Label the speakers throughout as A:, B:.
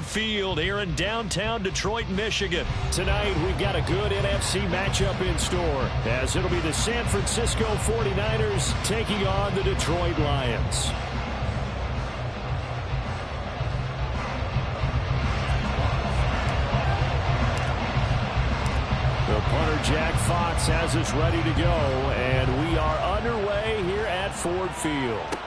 A: Ford Field here in downtown Detroit, Michigan. Tonight, we've got a good NFC matchup in store, as it'll be the San Francisco 49ers taking on the Detroit Lions. The punter, Jack Fox, has us ready to go, and we are underway here at Ford Field.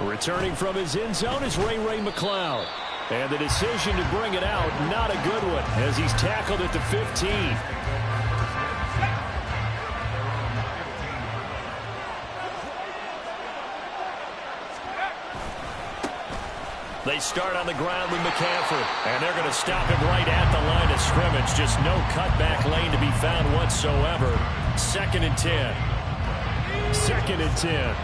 A: Returning from his end zone is Ray McCloud. And the decision to bring it out, not a good one, as he's tackled at the 15. They start on the ground with McCaffrey, and they're going to stop him right at the line of scrimmage. Just no cutback lane to be found whatsoever. 2nd and 10. 2nd and 10.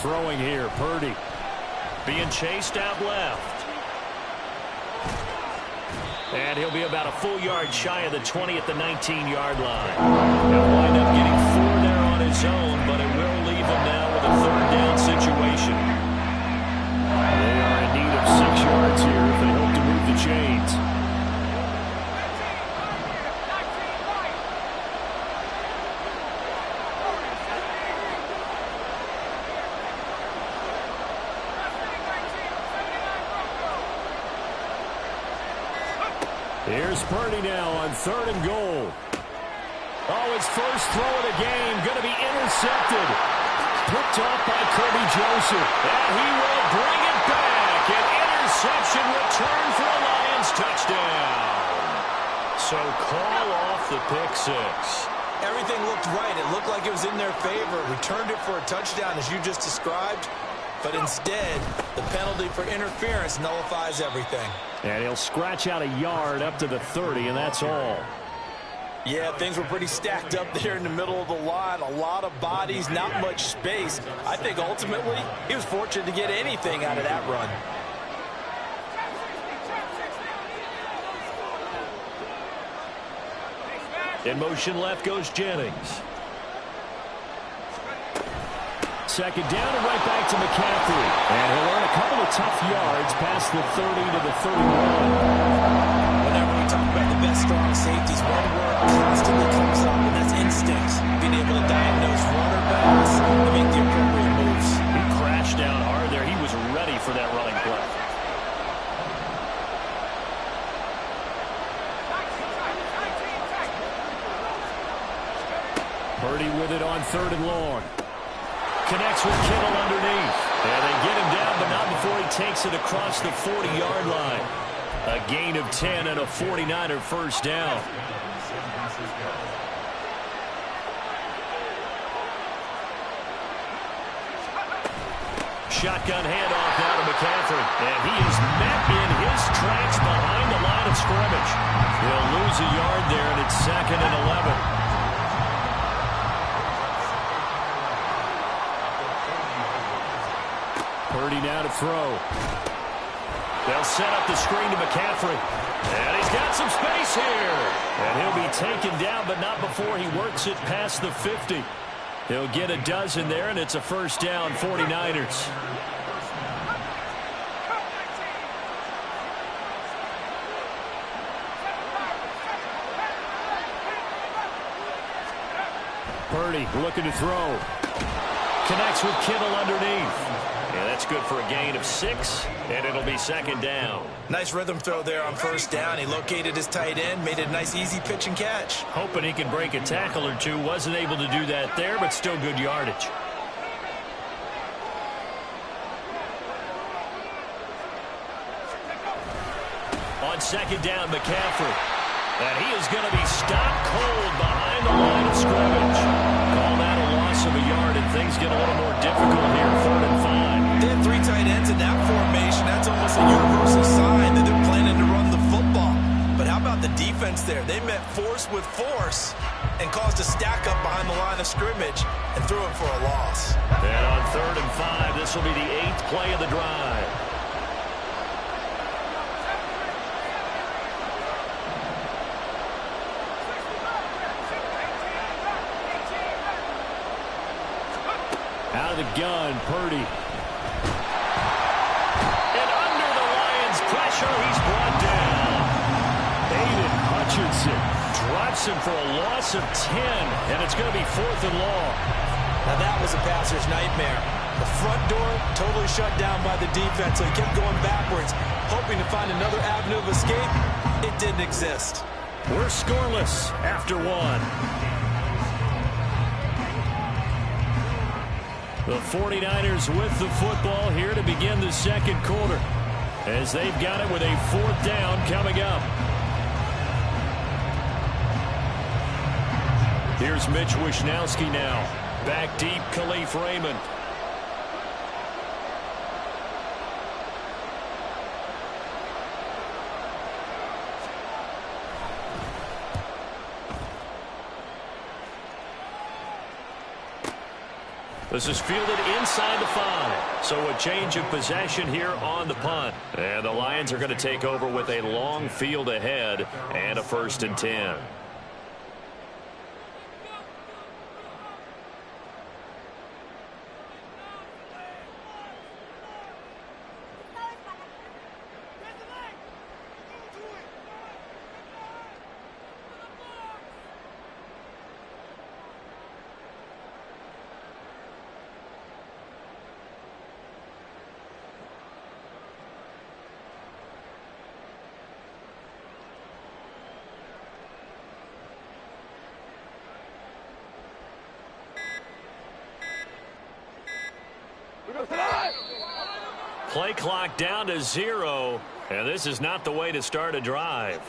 A: Throwing here, Purdy. Being chased out left. And he'll be about a full yard shy of the 20 at the 19-yard line. He'll wind up getting 4 there on his own, but it will leave him now with a 3rd down situation. They are in need of 6 yards here if they hope to move the chains. Here's Purdy now on 3rd and goal. Oh, his first throw of the game going to be intercepted. Picked off by Kirby Joseph. And he will bring it back. An interception return for a Lions touchdown. So call off the pick 6.
B: Everything looked right. It looked like it was in their favor. Returned it for a touchdown as you just described. But instead, the penalty for interference nullifies everything.
A: And he'll scratch out a yard up to the 30, and that's all.
B: Yeah, things were pretty stacked up there in the middle of the line. A lot of bodies, not much space. I think ultimately he was fortunate to get anything out of that run.
A: In motion left goes Jennings. 2nd down and right back to McCaffrey. And he'll earn a couple of tough yards past the 30 to the 31.
B: Whenever we talk about the best strong safeties, one word constantly comes up, and that's instincts. Being able to diagnose runner pass and make the appropriate moves.
A: He crashed down hard there. He was ready for that running play. Purdy with it on 3rd and long. Connects with Kittle underneath. And they get him down, but not before he takes it across the 40-yard line. A gain of 10 and a 49er first down. Shotgun handoff now to McCaffrey. And he is met in his tracks behind the line of scrimmage. He'll lose a yard there, and it's 2nd and 11. Purdy now to throw. They'll set up the screen to McCaffrey. And he's got some space here. And he'll be taken down, but not before he works it past the 50. He'll get a dozen there, and it's a first down, 49ers. Purdy looking to throw. Connects with Kittle underneath. Yeah, that's good for a gain of 6, and it'll be 2nd down.
B: Nice rhythm throw there on 1st down. He located his tight end, made it a nice, easy pitch and catch.
A: Hoping he can break a tackle or two. Wasn't able to do that there, but still good yardage. On 2nd down, McCaffrey. And he is going to be stopped cold behind the line of scrimmage. Call that a loss of a yard, and things get a little more difficult here, 3rd and 5.
B: They have 3 tight ends in that formation. That's almost a universal sign that they're planning to run the football. But how about the defense there? They met force with force and caused a stack up behind the line of scrimmage and threw it for a loss.
A: And on 3rd and 5, this will be the 8th play of the drive. out of the gun, Purdy. And under the Lions' pressure, he's brought down. Aiden Hutchinson drops him for a loss of 10, and it's going to be 4th and long.
B: Now that was a passer's nightmare. The front door totally shut down by the defense, so he kept going backwards, hoping to find another avenue of escape. It didn't exist.
A: We're scoreless after 1. The 49ers with the football here to begin the second quarter, as they've got it with a 4th down coming up. Here's Mitch Wishnowsky now. Back deep, Khalif Raymond. This is fielded inside the 5. So a change of possession here on the punt. And the Lions are going to take over with a long field ahead and a 1st and 10. Play clock down to 0, and this is not the way to start a drive.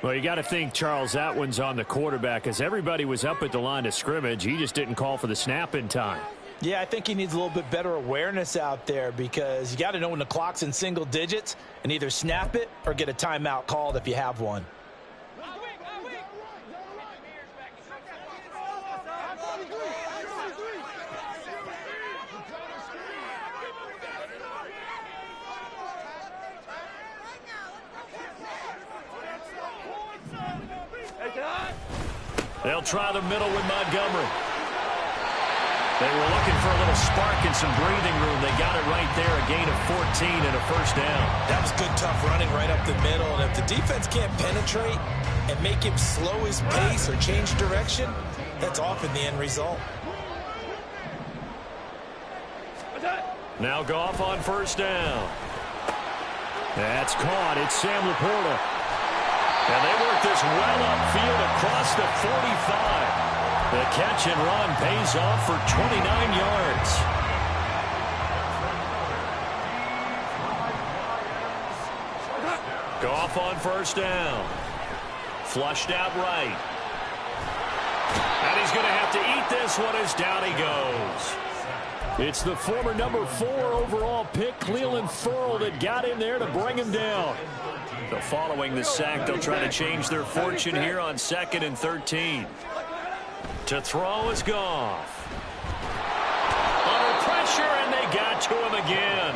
A: Well, you got to think, Charles, that one's on the quarterback, as everybody was up at the line of scrimmage. He just didn't call for the snap in time.
C: Yeah, I think he needs a little bit better awareness out there, because you got to know when the clock's in single digits and either snap it or get a timeout called if you have one.
A: They'll try the middle with Montgomery. They were looking for a little spark and some breathing room. They got it right there, a gain of 14 and a 1st down.
B: That was good, tough running right up the middle. And if the defense can't penetrate and make him slow his pace or change direction, that's often the end result.
A: Now Goff on 1st down. That's caught. It's Sam Laporta. And they work this well upfield across the 45. The catch and run pays off for 29 yards. Goff on 1st down. Flushed out right. And he's going to have to eat this one as down he goes. It's the former number 4 overall pick, Clelin Ferrell, that got in there to bring him down. So following the sack, they'll try to change their fortune here on 2nd and 13. To throw is Goff. Under pressure, and they got to him again.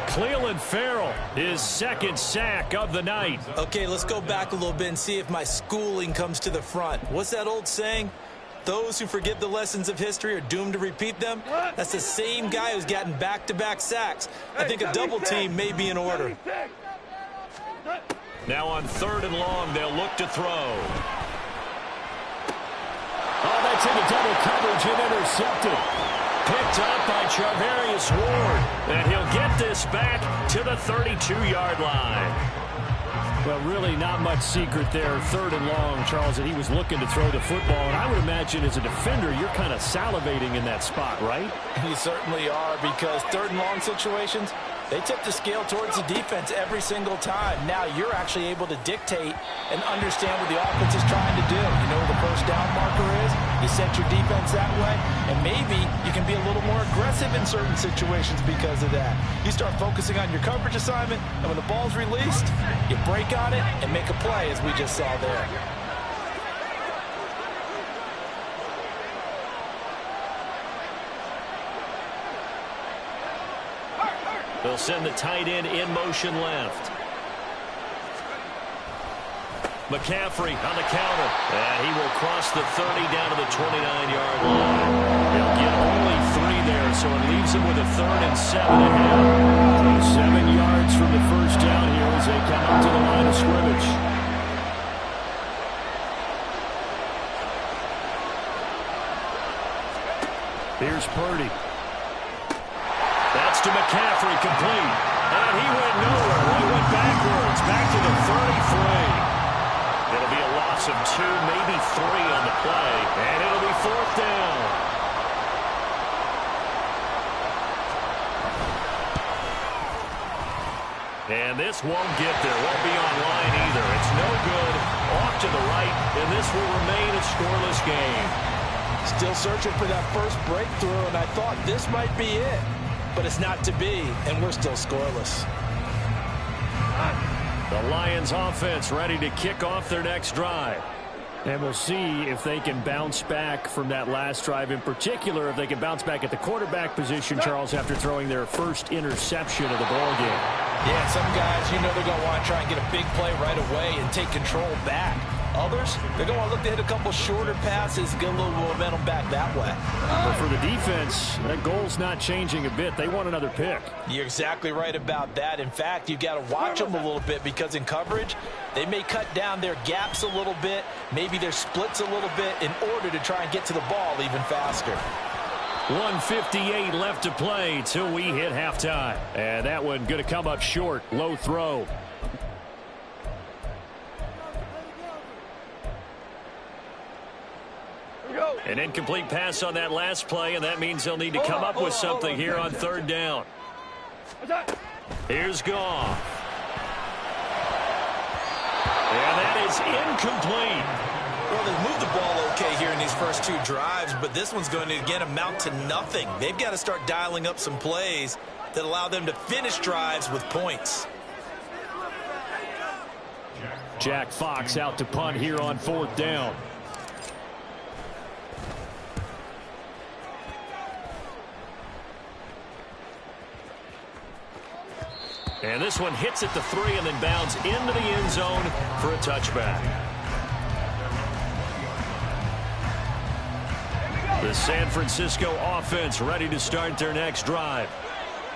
A: Clelin Ferrell, his 2nd sack of the night.
B: Okay, let's go back a little bit and see if my schooling comes to the front. What's that old saying? Those who forget the lessons of history are doomed to repeat them. That's the same guy who's gotten back-to-back sacks. I think a double team may be in order.
A: Now on 3rd and long, they'll look to throw. Oh, that's into double coverage and intercepted. Picked up by Charvarius Ward. And he'll get this back to the 32-yard line. Well, really not much secret there. 3rd and long, Charles, that he was looking to throw the football. And I would imagine as a defender, you're kind of salivating in that spot, right?
C: You certainly are, because 3rd and long situations, they tip the scale towards the defense every single time. Now you're actually able to dictate and understand what the offense is trying to do. You know where the 1st down marker is. You set your defense that way, and maybe you can be a little more aggressive in certain situations because of that. You start focusing on your coverage assignment, and when the ball's released, you break on it and make a play, as we just saw there. They'll
A: send the tight end in motion left. McCaffrey on the counter. And he will cross the 30 down to the 29-yard line. He'll get only 3 there, so it leaves him with a 3rd and 7 ahead. So 7 yards from the first down here as they come up to the line of scrimmage. Here's Purdy. That's to McCaffrey, complete. And he went nowhere. He went backwards, back to the 33. It'll be a loss of 2, maybe 3 on the play. And it'll be 4th down. And this won't get there. Won't be online either. It's no good. Off to the right. And this will remain a scoreless game.
C: Still searching for that first breakthrough, and I thought this might be it. But it's not to be, and we're still scoreless.
A: The Lions offense ready to kick off their next drive. And we'll see if they can bounce back from that last drive. In particular, if they can bounce back at the quarterback position, Charles, after throwing their first interception of the ball game.
C: Yeah, some guys, you know they're going to want to try and get a big play right away and take control back. Others, they're going to want to look to hit a couple shorter passes, get a little momentum back that way.
A: But for the defense, that goal's not changing a bit. They want another pick.
C: You're exactly right about that. In fact, you've got to watch them a little bit because in coverage, they may cut down their gaps a little bit, maybe their splits a little bit in order to try and get to the ball even faster.
A: 1:58 left to play till we hit halftime. And that one going to come up short. Low throw. An incomplete pass on that last play, and that means they'll need to come up with something here on 3rd down. Here's Goff. And that is incomplete.
B: Well, they moved the ball okay here in these first 2 drives, but this one's going to, again, amount to nothing. They've got to start dialing up some plays that allow them to finish drives with points.
A: Jack Fox out to punt here on 4th down. And this one hits at the 3 and then bounds into the end zone for a touchback. The San Francisco offense ready to start their next drive.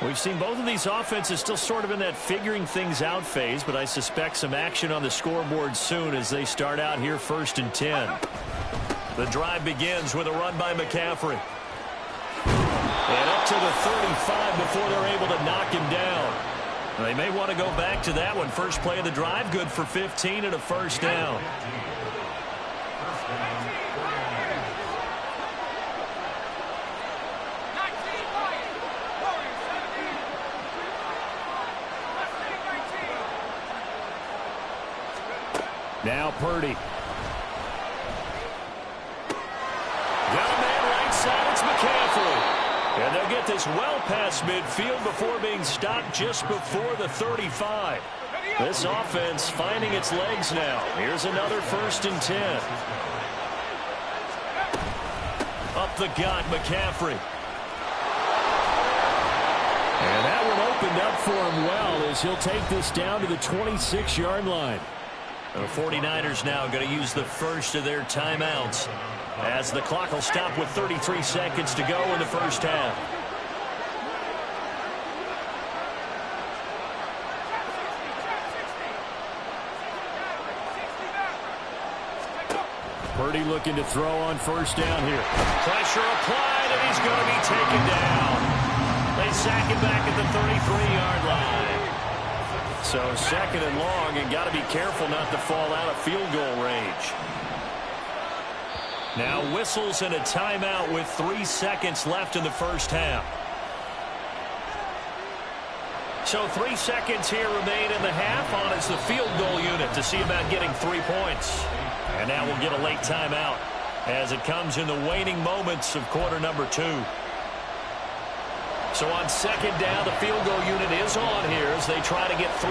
A: We've seen both of these offenses still sort of in that figuring things out phase, but I suspect some action on the scoreboard soon as they start out here 1st and 10. The drive begins with a run by McCaffrey. And up to the 35 before they're able to knock him down. They may want to go back to that one. First play of the drive, good for 15 and a 1st down. Now Purdy. Got a man right side. It's McCaffrey. And they'll get this well past midfield before being stopped just before the 35. This offense finding its legs now. Here's another 1st and 10. Up the gut, McCaffrey. And that one opened up for him well as he'll take this down to the 26-yard line. The 49ers now going to use the first of their timeouts as the clock will stop with 33 seconds to go in the first half. Purdy looking to throw on 1st down here. Pressure applied, and he's going to be taken down. They sack him back at the 33-yard line. So 2nd and long, and got to be careful not to fall out of field goal range. Now whistles and a timeout with 3 seconds left in the first half. So 3 seconds here remain in the half on as the field goal unit to see about getting 3 points. And now we'll get a late timeout as it comes in the waning moments of quarter number 2. So on 2nd down, the field goal unit is on here as they try to get 3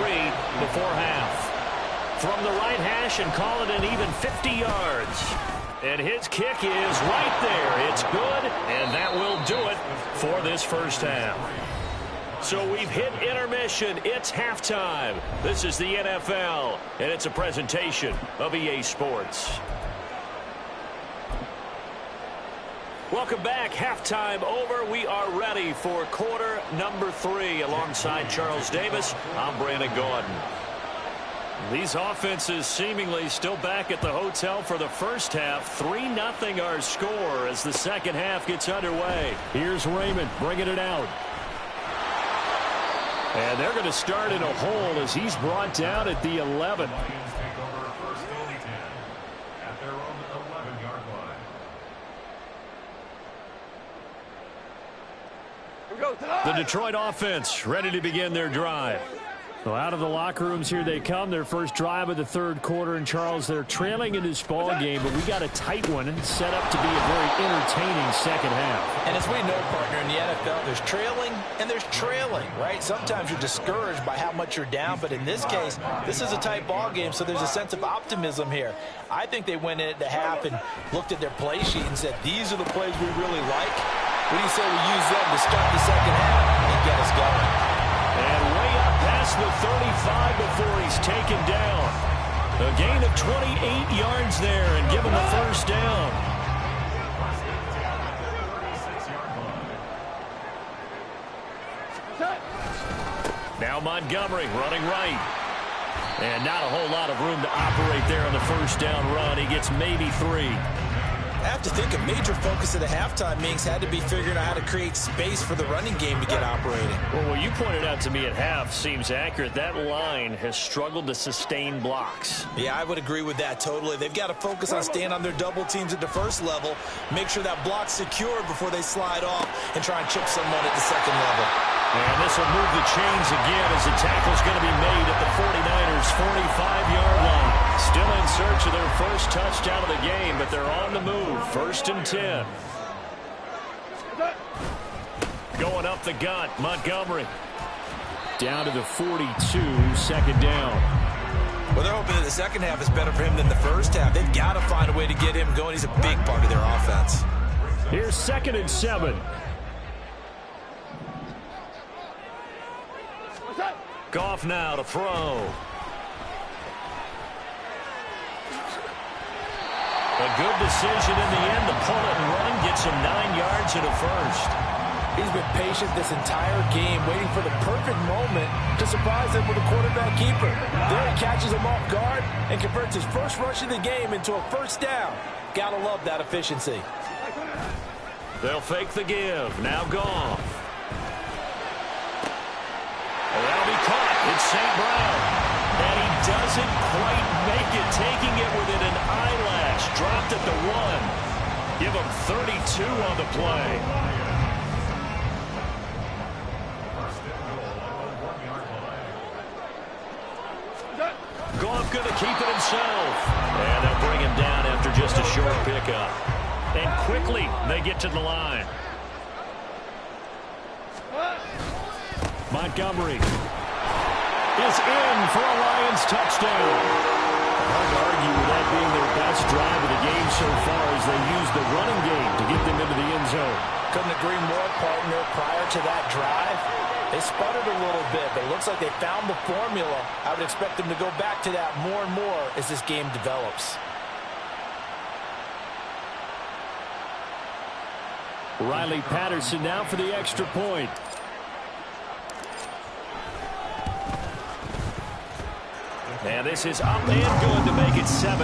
A: before half. From the right hash and call it an even 50 yards. And his kick is right there. It's good, and that will do it for this first half. So we've hit intermission. It's halftime. This is the NFL, and it's a presentation of EA Sports. Welcome back. Halftime over. We are ready for quarter number 3. Alongside Charles Davis, I'm Brandon Gordon. These offenses seemingly still back at the hotel for the first half. 3-0 our score as the second half gets underway. Here's Raymond bringing it out. And they're going to start in a hole as he's brought down at the 11. The Detroit offense ready to begin their drive. So out of the locker rooms here they come. Their first drive of the third quarter. And Charles, they're trailing in this ball game, but we got a tight one set up to be a very entertaining second half.
C: And as we know, partner, in the NFL, there's trailing and there's trailing, right? Sometimes you're discouraged by how much you're down, but in this case, this is a tight ball game, so there's a sense of optimism here. I think they went in at the half and looked at their play sheet and said, these are the plays we really like. What do you say we use them to start the second half and get us going?
A: And way up past the 35 before he's taken down. A gain of 28 yards there and give him the first down. Now Montgomery running right. And not a whole lot of room to operate there on the first down run. He gets maybe 3.
C: I have to think a major focus of the halftime meetings had to be figuring out how to create space for the running game to get operating.
A: Well, what you pointed out to me at half seems accurate. That line has struggled to sustain blocks.
C: Yeah, I would agree with that totally. They've got to focus on staying on their double teams at the first level, make sure that block's secure before they slide off and try and chip someone at the second level.
A: And this will move the chains again as the tackle's going to be made at the 49ers' 45-yard line. Still in search of their first touchdown of the game, but they're on the move. 1st and 10. Going up the gut, Montgomery. Down to the 42, second down.
B: Well, they're hoping that the second half is better for him than the first half. They've got to find a way to get him going. He's a big part of their offense.
A: Here's 2nd and 7. Goff now to throw. A good decision in the end to pull it and run. Gets him 9 yards and a first.
C: He's been patient this entire game, waiting for the perfect moment to surprise them with a quarterback keeper. There he catches him off guard and converts his first rush of the game into a first down. Gotta love that efficiency.
A: They'll fake the give. Now Goff. That'll be caught. It's St. Brown. And he doesn't quite make it, taking it within an eyelash. Dropped at the 1. Give him 32 on the play. Goff going to keep it himself. And they'll bring him down after just a short pickup. And quickly they get to the line. Montgomery is in for a Lions touchdown. Hard to argue with that being their best drive of the game so far as they use the running game to get them into the end zone.
C: Couldn't agree more, partner. Prior to that drive, they sputtered a little bit, but it looks like they found the formula. I would expect them to go back to that more and more as this game develops.
A: Riley Patterson now for the extra point. And this is up and good to make it 7-3.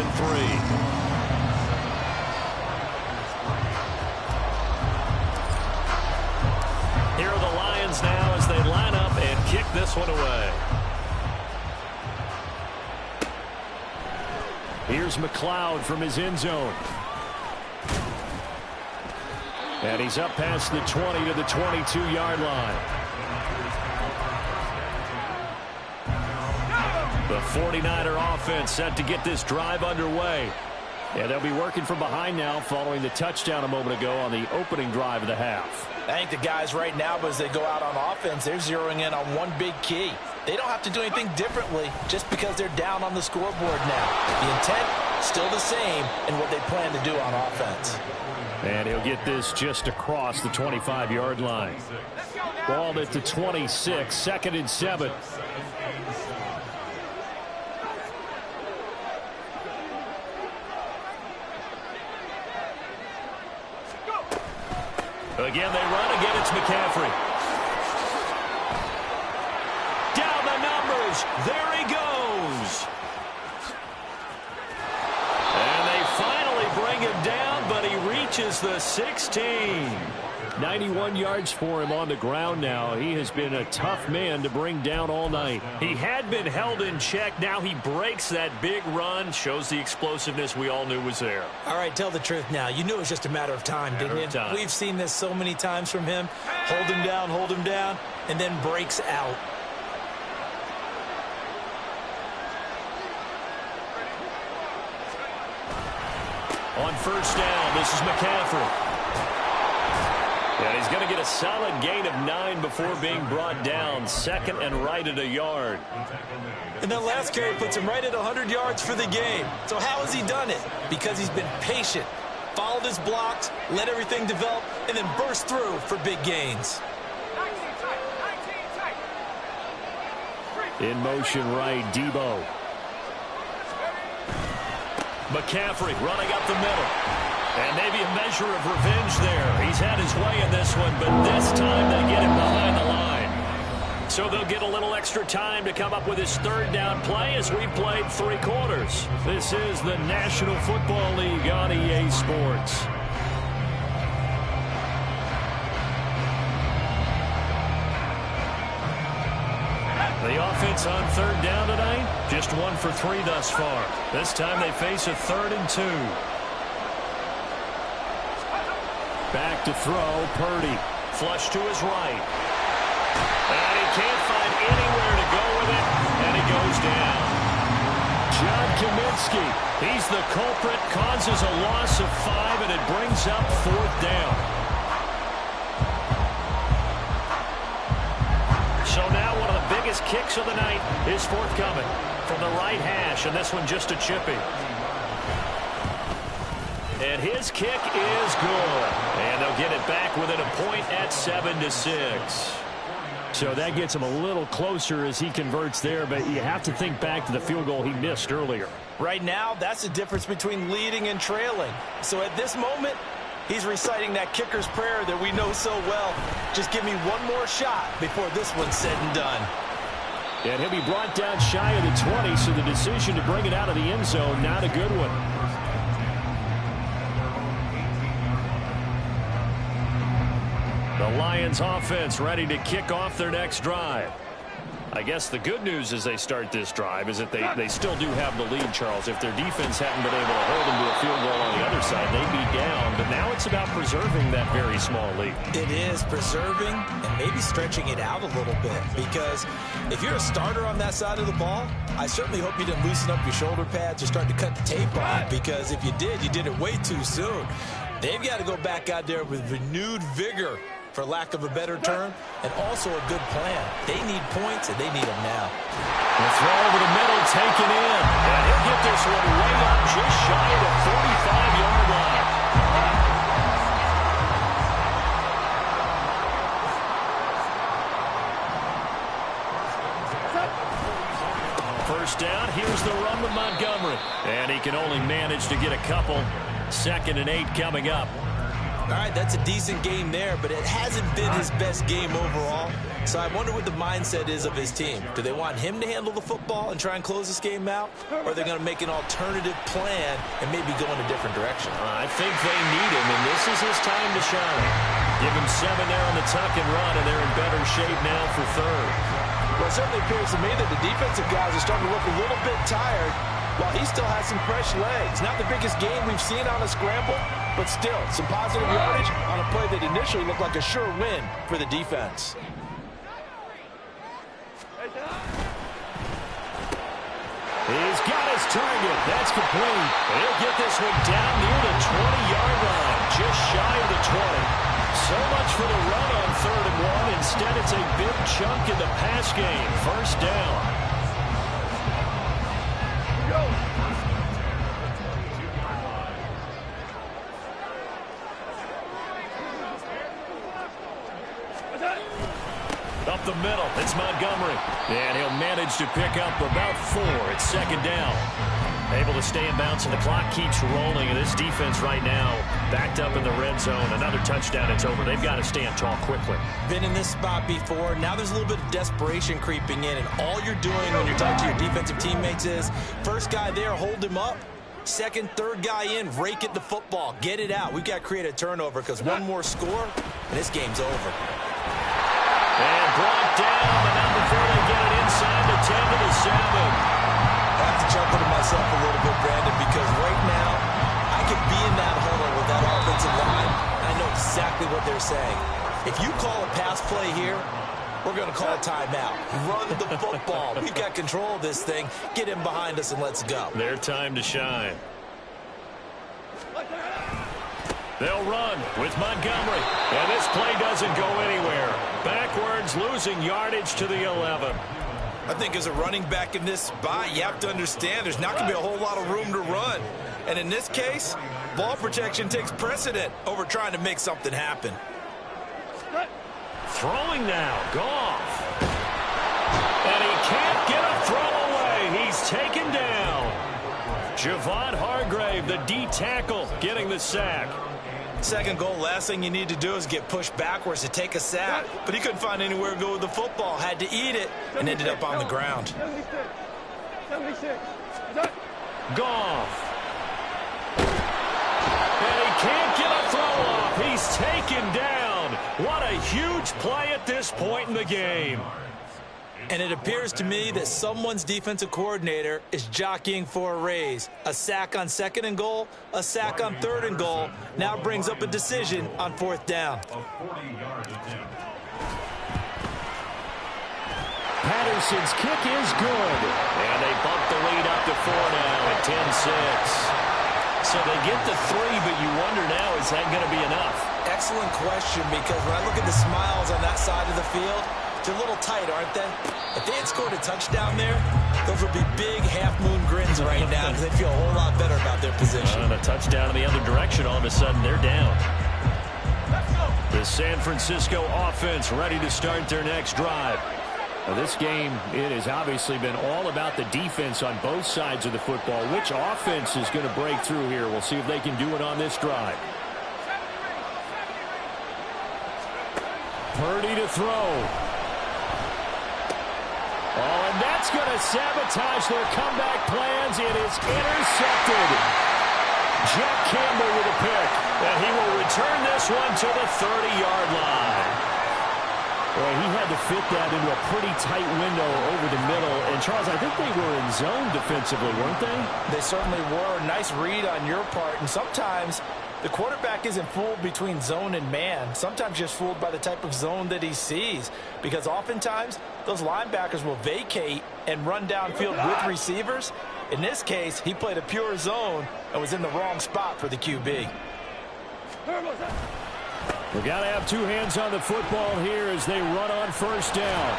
A: Here are the Lions now as they line up and kick this one away. Here's McLeod from his end zone. And he's up past the 20 to the 22-yard line. The 49er offense set to get this drive underway. And they'll be working from behind now following the touchdown a moment ago on the opening drive of the half.
C: I think the guys right now, as they go out on offense, they're zeroing in on one big key. They don't have to do anything differently just because they're down on the scoreboard now. The intent, still the same in what they plan to do on offense.
A: And he'll get this just across the 25-yard line.
D: Let's go now.
A: Ball at the 26, 2nd and 7. Again, they run. Again, it's McCaffrey. Down the numbers. There he goes. And they finally bring him down, but he reaches the 16. 91 yards for him on the ground now. He has been a tough man to bring down all night. He had been held in check. Now he breaks that big run. Shows the explosiveness we all knew was there.
C: All right, tell the truth now. You knew it was just a matter of time, didn't you? We've seen this so many times from him. Hold him down, and then breaks out.
A: On first down, this is McCaffrey. And he's going to get a solid gain of 9 before being brought down. 2nd and right at a yard.
C: And that last carry puts him right at 100 yards for the game. So how has he done it? Because he's been patient, followed his blocks, let everything develop, and then burst through for big gains.
A: In motion right, Debo. McCaffrey running up the middle. And maybe a measure of revenge there. He's had his way in this one, but this time they get him behind the line. So they'll get a little extra time to come up with his 3rd down play as we've played 3 quarters. This is the National Football League on EA Sports. The offense on 3rd down tonight, just 1 for 3 thus far. This time they face a 3rd and 2. Back to throw, Purdy. Flush to his right. And he can't find anywhere to go with it, and he goes down. John Kaminsky, he's the culprit, causes a loss of 5, and it brings up 4th down. So now one of the biggest kicks of the night is forthcoming from the right hash, and this one just a chippy. And his kick is good. And they'll get it back within a point at 7-6. So that gets him a little closer as he converts there, but you have to think back to the field goal he missed earlier.
C: Right now, that's the difference between leading and trailing. So at this moment, he's reciting that kicker's prayer that we know so well. Just give me one more shot before this one's said and done.
A: And he'll be brought down shy of the 20, so the decision to bring it out of the end zone, not a good one. The Lions offense ready to kick off their next drive. I guess the good news as they start this drive is that they still do have the lead, Charles. If their defense hadn't been able to hold them to a field goal on the other side, they'd be down. But now it's about preserving that very small lead.
C: It is preserving and maybe stretching it out a little bit. Because if you're a starter on that side of the ball, I certainly hope you didn't loosen up your shoulder pads or start to cut the tape on. Because if you did it way too soon. They've got to go back out there with renewed vigor, for lack of a better term, and also a good plan. They need points, and they need them now.
A: The throw over the middle, taken in. And he'll get this one way up just shy of the 45-yard line. First down, here's the run with Montgomery. And he can only manage to get a couple. 2nd and 8 coming up.
C: All right, that's a decent game there, but it hasn't been his best game overall. So I wonder what the mindset is of his team. Do they want him to handle the football and try and close this game out? Or are they going to make an alternative plan and maybe go in a different direction?
A: I think they need him, and this is his time to shine. Give him 7 there on the tuck and run, and they're in better shape now for 3rd.
C: Well, it certainly appears to me that the defensive guys are starting to look a little bit tired, while he still has some fresh legs. Not the biggest game we've seen on a scramble, but still some positive yardage on a play that initially looked like a sure win for the defense.
A: He's got his target. That's complete. He'll get this one down near the 20-yard line, just shy of the 20. So much for the run on 3rd and 1. Instead, it's a big chunk in the pass game. First down. Montgomery. And he'll manage to pick up about 4 at second down. Able to stay in bounds, and the clock keeps rolling. And this defense right now backed up in the red zone. Another touchdown, it's over. They've got to stand tall quickly.
B: Been in this spot before. Now there's a little bit of desperation creeping in, and all you're doing when you're talking to your defensive teammates is, first guy there, hold him up. Second, third guy in, rake at the football. Get it out. We've got to create a turnover because one more score, and this game's over.
A: And brought down, but not before they get it inside the 10 to the 7.
B: I have to chuckle to myself a little bit, Brandon, because right now I could be in that huddle with that offensive line. I know exactly what they're saying. If you call a pass play here, we're going to call a timeout. Run the football. We've got control of this thing. Get him behind us and let's go.
A: Their time to shine. They'll run with Montgomery. And this play doesn't go anywhere. Backwards, losing yardage to the 11.
B: I think as a running back in this spot, you have to understand there's not going to be a whole lot of room to run. And in this case, ball protection takes precedent over trying to make something happen.
A: Throwing now, Goff. And he can't get a throw away. He's taken down. Javon Hargrave, the D tackle, getting the sack.
B: Second goal, last thing you need to do is get pushed backwards to take a sack. But he couldn't find anywhere to go with the football. Had to eat it and ended up on the ground.
A: Goff. And he can't get a throw off. He's taken down. What a huge play at this point in the game.
B: And it appears to me that someone's defensive coordinator is jockeying for a raise. A sack on second and goal, a sack on third and goal. Now brings up a decision on fourth down.
A: Patterson's kick is good. And they bump the lead up to 4 now at 10-6. So they get the 3, but you wonder now, is that going to be enough?
B: Excellent question, because when I look at the smiles on that side of the field, they're a little tight, aren't they? If they had scored a touchdown there, those would be big half-moon grins right now because they feel a whole lot better about their position.
A: And a touchdown in the other direction, all of a sudden they're down. The San Francisco offense ready to start their next drive. Now this game, it has obviously been all about the defense on both sides of the football. Which offense is going to break through here? We'll see if they can do it on this drive. Purdy to throw. Oh, and that's going to sabotage their comeback plans. It is intercepted. Jack Campbell with a pick. And he will return this one to the 30-yard line. Boy, he had to fit that into a pretty tight window over the middle. And, Charles, I think they were in zone defensively, weren't they?
C: They certainly were. Nice read on your part. And sometimes the quarterback isn't fooled between zone and man. Sometimes just fooled by the type of zone that he sees. Because oftentimes, those linebackers will vacate and run downfield with receivers. In this case, he played a pure zone and was in the wrong spot for the QB.
A: We've got to have two hands on the football here as they run on first down.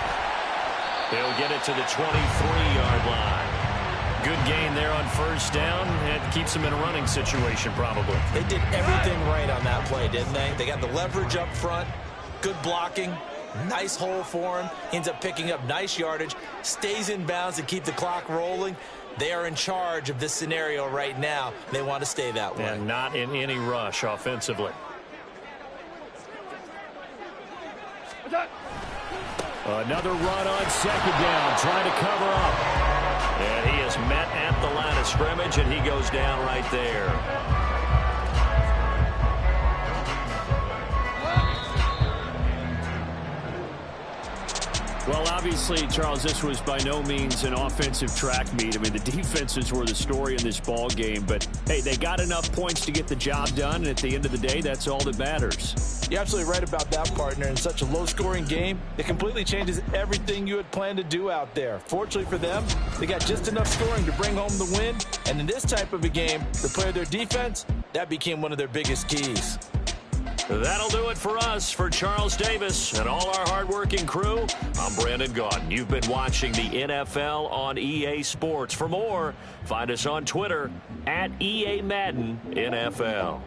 A: They'll get it to the 23-yard line. Good gain there on first down. It keeps them in a running situation probably.
B: They did everything right on that play, didn't they? They got the leverage up front, good blocking, nice hole for him, ends up picking up nice yardage, stays in bounds to keep the clock rolling. They are in charge of this scenario right now. They want to stay that way.
A: And not in any rush offensively. Another run on second down, trying to cover up. And he is met at the line of scrimmage, and he goes down right there. Well, obviously, Charles, this was by no means an offensive track meet. I mean, the defenses were the story in this ball game. But, hey, they got enough points to get the job done, and at the end of the day, that's all that matters.
C: You're absolutely right about that, partner. In such a low-scoring game, it completely changes everything you had planned to do out there. Fortunately for them, they got just enough scoring to bring home the win. And in this type of a game, to play their defense, that became one of their biggest keys.
A: That'll do it for us. For Charles Davis and all our hardworking crew, I'm Brandon Gaudin. You've been watching the NFL on EA Sports. For more, find us on Twitter at EA Madden NFL.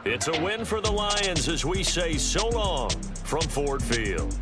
A: It's a win for the Lions as we say so long from Ford Field.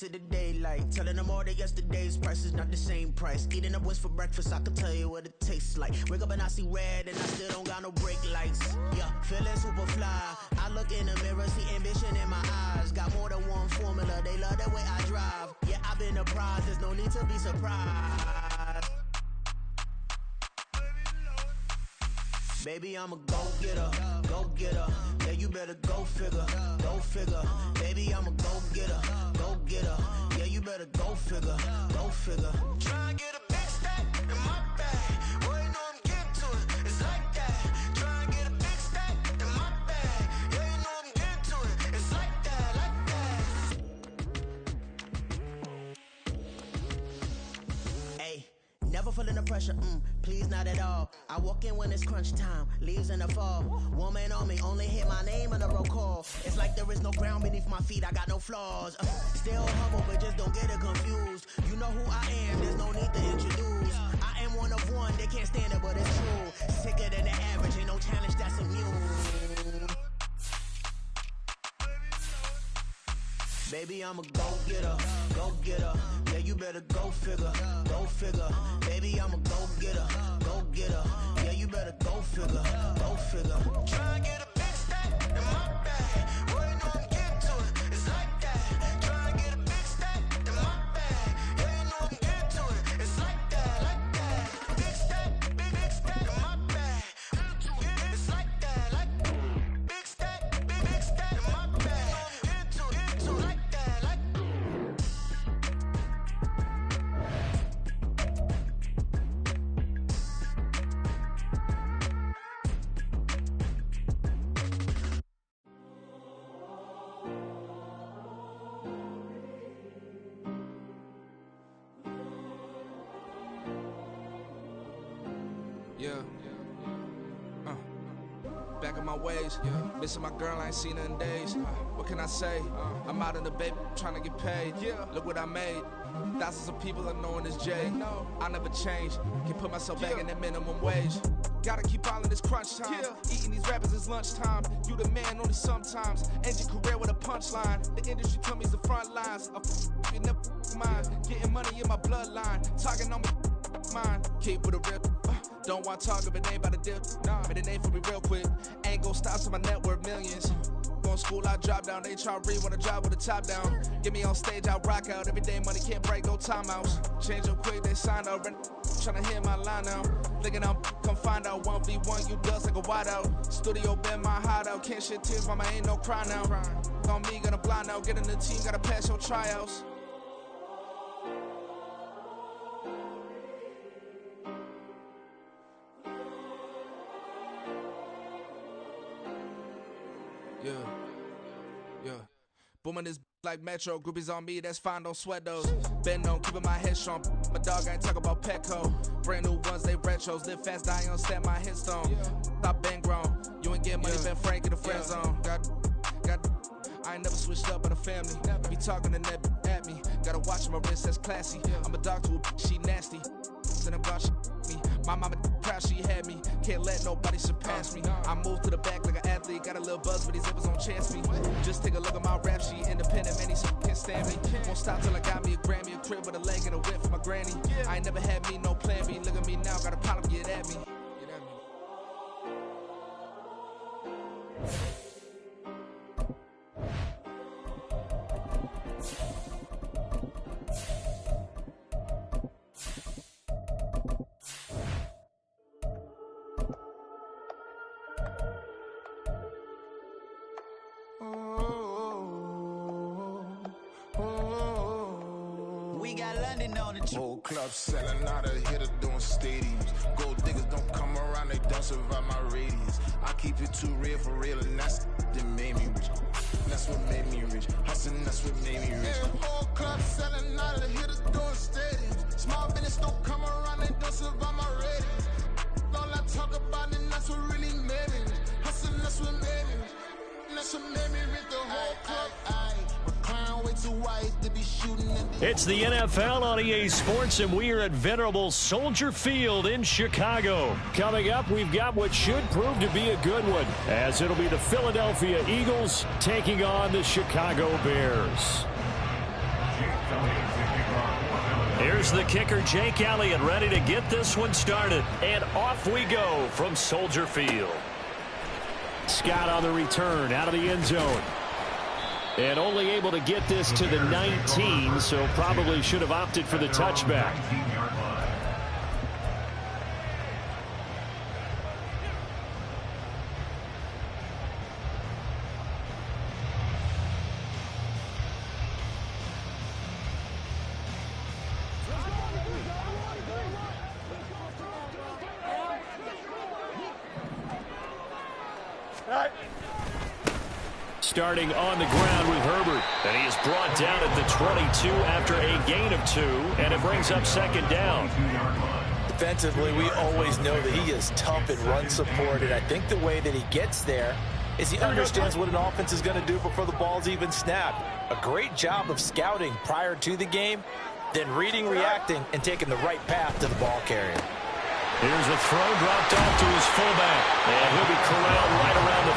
D: into the daylight. Telling them all that yesterday's price is not the same price. Eating up wings for breakfast, I can tell you what it tastes like. Wake up and I see red and I still don't got no brake lights. Yeah, feeling super fly. I look in the mirror, see ambition in my eyes. Got more than one formula, they love the way I drive. Yeah, I've been a prize, there's no need to be surprised. Baby, I'm a go-getter, go-getter. Yeah, you better go figure, go figure. Baby, I'm a go-getter, go-getter. Yeah, you better go figure, go figure. Try and get a big stack in my bag. Boy, you know I'm getting to it, it's like that. Try and get a big stack in my bag. Yeah, you know I'm getting to it, it's like that, like that. Hey. Never feeling the pressure, please not at all. I walk in when it's crunch time, leaves in the fall. Woman on me, only hit my name on the roll call. It's like there is no ground beneath my feet, I got no flaws. Still humble, but just don't get it confused. You know who I am, there's no need to introduce. I am one of one, they can't stand it, but it's true. Sicker than the average, ain't no challenge that's immune. Baby, I'm a go-getter, go-getter. Yeah, you better go figure, go figure. Baby, I'm a go-getter, go-getter. Yeah, you better go figure, go figure. Try and get a big stack in my bag. Boy, you know I'm getting to it, it's like that. Try and get a big stack in my bag. Yeah, you know I'm getting to it, it's like that, like that. Big stack, big stack in my bag. It's like that, like that. Big stack in my bag. Get to it, like that, like that.
E: Yeah. Back on my ways. Missing my girl, I ain't seen her in days. What can I say? I'm out in the baby, trying to get paid. Look what I made. Thousands of people are knowing this Jay. I never change. Can put myself back in that minimum wage. Gotta keep all in this crunch time. Eating these rappers is lunchtime. You the man only sometimes. End your career with a punchline. The industry told me the front lines. You never mind. Getting money in my bloodline. Talking on me, mine. Keep with a real. Don't want to talk if it ain't about a deal. Made a name for me real quick. Ain't gon' stop so my net worth millions. Going school, I drop down. They try to read when I drive with the top down. Get me on stage, I rock out. Every day money can't break, no timeouts. Change up quick, they sign up. Tryna hear my line now. Thinking I'm come find out 1v1, you dust like a wideout. Studio been my hideout. Can't shed tears, mama ain't no cry now. On me, gonna blind out. Get in the team, gotta pass your tryouts. Yeah. Booming this like Metro. Groupies on me, that's fine, don't sweat those. Been on, keeping my head strong. My dog ain't talking about Petco. Brand new ones, they retros. Live fast, die on, stand my headstone. Stop been grown. You ain't get money, been frank in the friend zone. I ain't never switched up on the family. Be talking to that at me. Gotta watch my wrist, that's classy. I'm a dog to a she nasty. Then I'm gone, she me. My mama proud she had me. Can't let nobody surpass me. I move to the back like an athlete. Got a little buzz, but these zippers don't chance me. Just take a look at my rap sheet. Independent, man, these can't stand me. Won't stop till I got me a Grammy, a crib with a leg and a whip for my granny. I ain't never had me no plan B. Look at me now, got a problem, get at me.
D: We got London on the
F: Whole club selling out of hitter doing stadiums. Gold diggers don't come around, they don't survive my radius. I keep it too real for real, and that's that made me rich. That's what made me rich. Hustling, that's what made me rich. Yeah, whole club selling out of hitters doing stadiums. Small business don't come around, they don't survive my radius. All I talk about, and that's what really made me rich. Hustling, that's what made me rich. That's what made me rich. The whole club.
A: It's the NFL on EA Sports, and we are at venerable Soldier Field in Chicago. Coming up, we've got what should prove to be a good one, as it'll be the Philadelphia Eagles taking on the Chicago Bears. Here's the kicker, Jake Elliott, ready to get this one started. And off we go from Soldier Field. Scott on the return out of the end zone. And only able to get this to the 19, so probably should have opted for the touchback. Starting on the ground with Herbert. And he is brought down at the 22 after a gain of 2. And it brings up second down.
C: Defensively, we always know that he is tough at run support. And I think the way that he gets there is he understands what an offense is going to do before the ball's even snapped. A great job of scouting prior to the game, then reading, reacting, and taking the right path to the ball carrier.
A: Here's a throw dropped off to his fullback. And he'll be corralled right around the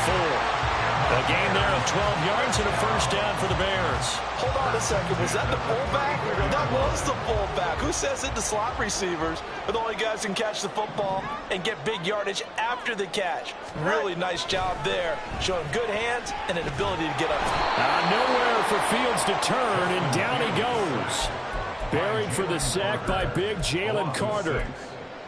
A: 34. A gain there of 12 yards and a first down for the Bears.
C: Hold on a second. Was that the fullback? That was the fullback. Who says it to slot receivers are the only guys who can catch the football and get big yardage after the catch? Really nice job there, showing good hands and an ability to get up.
A: Nowhere for Fields to turn, and down he goes. Buried for the sack by big Jalen Carter.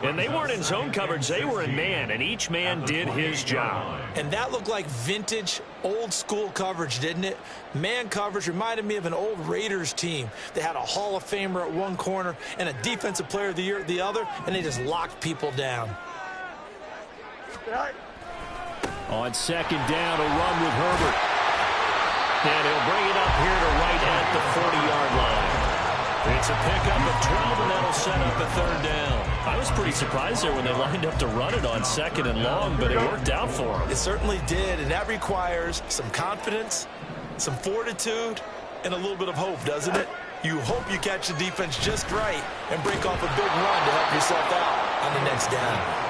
A: And they weren't in zone coverage, they were in man, and each man did his job.
C: And that looked like vintage, old-school coverage, didn't it? Man coverage reminded me of an old Raiders team. They had a Hall of Famer at one corner and a Defensive Player of the Year at the other, and they just locked people down.
A: On second down, a run with Herbert. And he'll bring it up here to right at the 40-yard line. It's a pickup of 12, and that'll set up a third down. I was pretty surprised there when they lined up to run it on second and long, but it worked out for them.
C: It certainly did, and that requires some confidence, some fortitude, and a little bit of hope, doesn't it? You hope you catch the defense just right and break off a big run to help yourself out on the next down.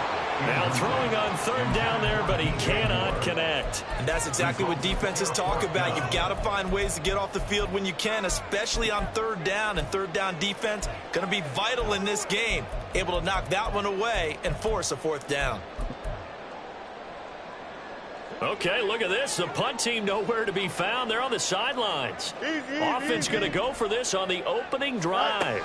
A: Now throwing on third down there, but he cannot connect.
C: And that's exactly what defenses talk about. You've got to find ways to get off the field when you can, especially on third down. And third down defense going to be vital in this game. Able to knock that one away and force a fourth down.
A: Okay, look at this. The punt team nowhere to be found. They're on the sidelines. Offense going to go for this on the opening drive.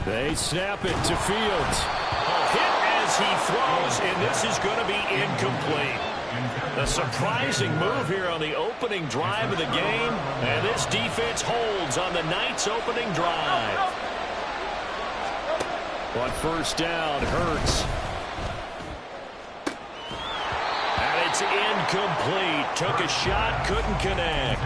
A: They snap it to Fields. A hit as he throws, and this is going to be incomplete. A surprising move here on the opening drive of the game, and this defense holds on the night's opening drive. On first down, Hurts. And it's incomplete. Took a shot, couldn't connect.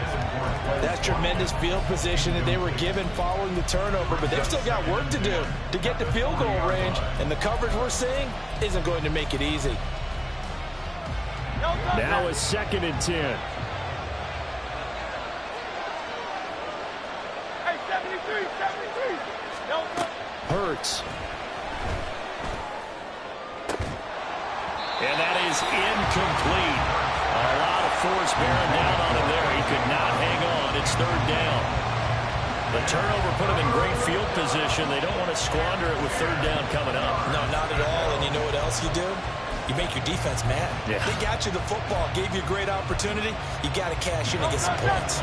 C: That's tremendous field position that they were given following the turnover, but they've still got work to do to get to field goal range, and the coverage we're seeing isn't going to make it easy.
A: Now a 2nd and 10.
G: Hey, 73.
A: Hurts. And that is incomplete. A lot of force bearing down on him there. He could not hang on. It's third down. The turnover put him in great field position. They don't want to squander it with third down coming up.
C: No, not at all. And you know what else you do? You make your defense mad.
A: Yeah.
C: They got you the football, gave you a great opportunity. You got to cash in and get some points.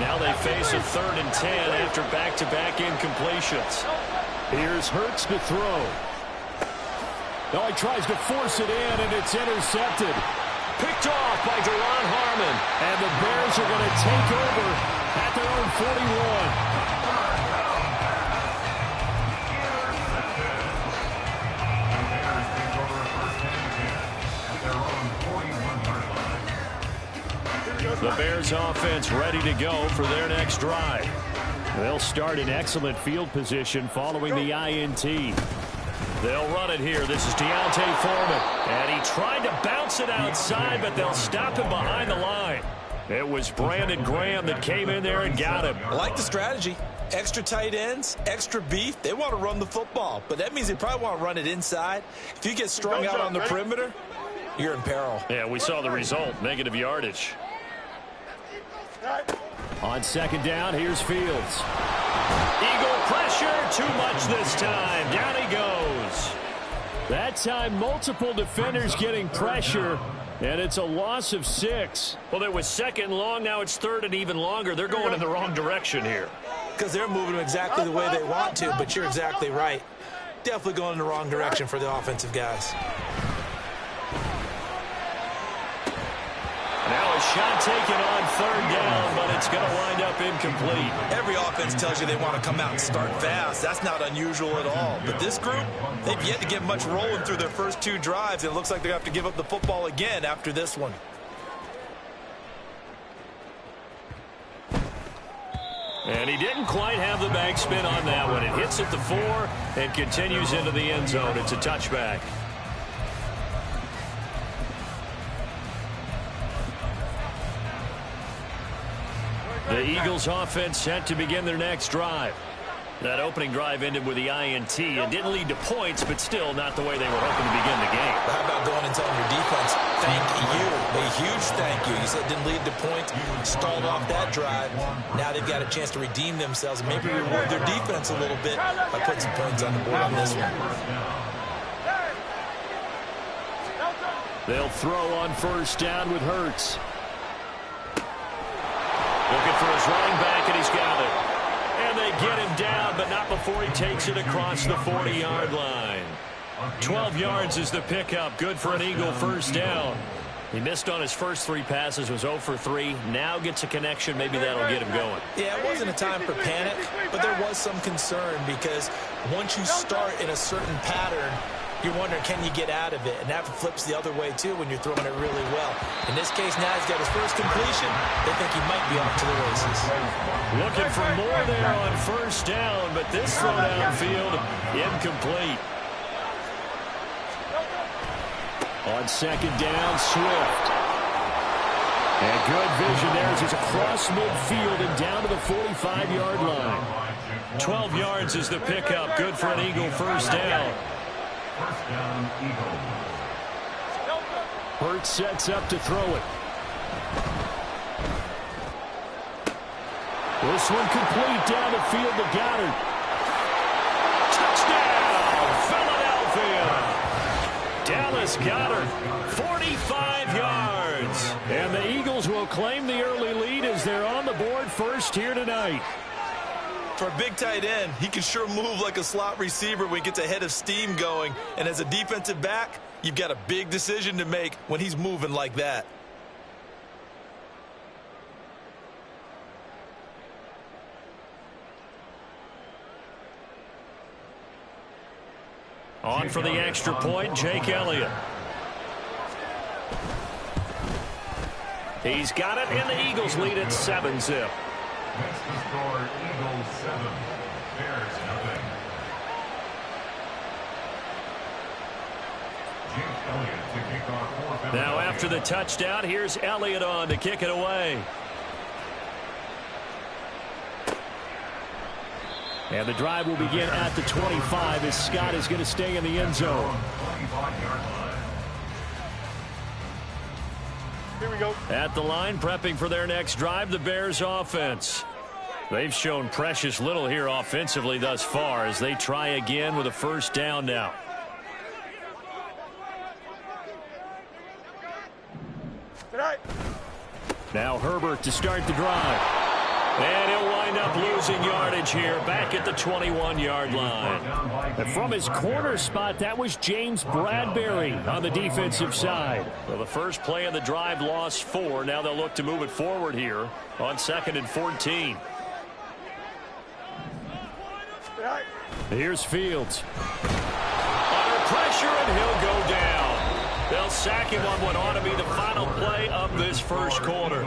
A: Now they face a 3rd and 10 after back-to-back incompletions. Here's Hurts to throw. Oh, he tries to force it in, and it's intercepted. Picked off by Deron Harmon. And the Bears are going to take over at their own 41. The Bears offense ready to go for their next drive. They'll start in excellent field position following the INT. They'll run it here. This is Deontay Foreman. And he tried to bounce it outside, but they'll stop him behind the line. It was Brandon Graham that came in there and got him.
C: I like the strategy. Extra tight ends, extra beef. They want to run the football, but that means they probably want to run it inside. If you get strung out on the perimeter, you're in peril.
A: Yeah, we saw the result, negative yardage. On second down, here's Fields. Eagle pressure, too much this time. Down he goes. That time, multiple defenders getting pressure, and it's a loss of 6.
G: Well, it was second and long. Now it's third and even longer. They're going in the wrong direction here.
C: Because they're moving exactly the way they want to, but you're exactly right. Definitely going in the wrong direction for the offensive guys.
A: Now a shot taken on third down, but it's going to wind up incomplete.
B: Every offense tells you they want to come out and start fast. That's not unusual at all. But this group, they've yet to get much rolling through their first 2 drives. And it looks like they're going to have to give up the football again after this one.
A: And he didn't quite have the backspin on that one. It hits at the 4 and continues into the end zone. It's a touchback. The Eagles offense set to begin their next drive. That opening drive ended with the INT. It didn't lead to points, but still not the way they were hoping to begin the game.
B: How about going and telling your defense, thank you, a huge thank you. You said it didn't lead to points, stalled off that drive. Now they've got a chance to redeem themselves and maybe reward their defense a little bit by putting some points on the board on this one.
A: They'll throw on first down with Hurts. Looking for his running back, and he's got it. And they get him down, but not before he takes it across the 40-yard line. 12 yards is the pickup. Good for an Eagle first down. He missed on his first 3 passes, was 0 for 3. Now gets a connection. Maybe that'll get him going.
C: Yeah, it wasn't a time for panic, but there was some concern because once you start in a certain pattern, you're wondering, can you get out of it? And that flips the other way, too, when you're throwing it really well. In this case, now he's got his first completion. They think he might be off to the races.
A: Looking for more there on first down, but this throw downfield, incomplete. On second down, Swift. And good vision there as he's across midfield and down to the 45-yard line. 12 yards is the pickup. Good for an Eagle first down.
H: First down, Eagle.
A: Hurts sets up to throw it. This one complete down the field to Goddard. Touchdown, Philadelphia. Dallas Goddard, 45 yards. And the Eagles will claim the early lead as they're on the board first here tonight.
B: For a big tight end, he can sure move like a slot receiver when he gets a head of steam going. And as a defensive back, you've got a big decision to make when he's moving like that.
A: On for the extra point, Jake Elliott. He's got it, and the Eagles lead at 7-zip.
H: Next to score, Eagles 7, Bears nothing. Jake Elliott to kick off for
A: Now after the touchdown, here's Elliott on to kick it away. And the drive will begin at the 25 as Scott is going to stay in the end zone.
I: Here we go.
A: At the line, prepping for their next drive, the Bears offense. They've shown precious little here offensively thus far as they try again with a first down now. Now Herbert to start the drive. And he'll wind up losing yardage here back at the 21-yard line. And from his corner spot, that was James Bradbury on the defensive side. Well, the first play of the drive lost 4. Now they'll look to move it forward here on 2nd and 14. Here's Fields. Under pressure, and he'll go down. They'll sack him on what ought to be the final play of this first quarter.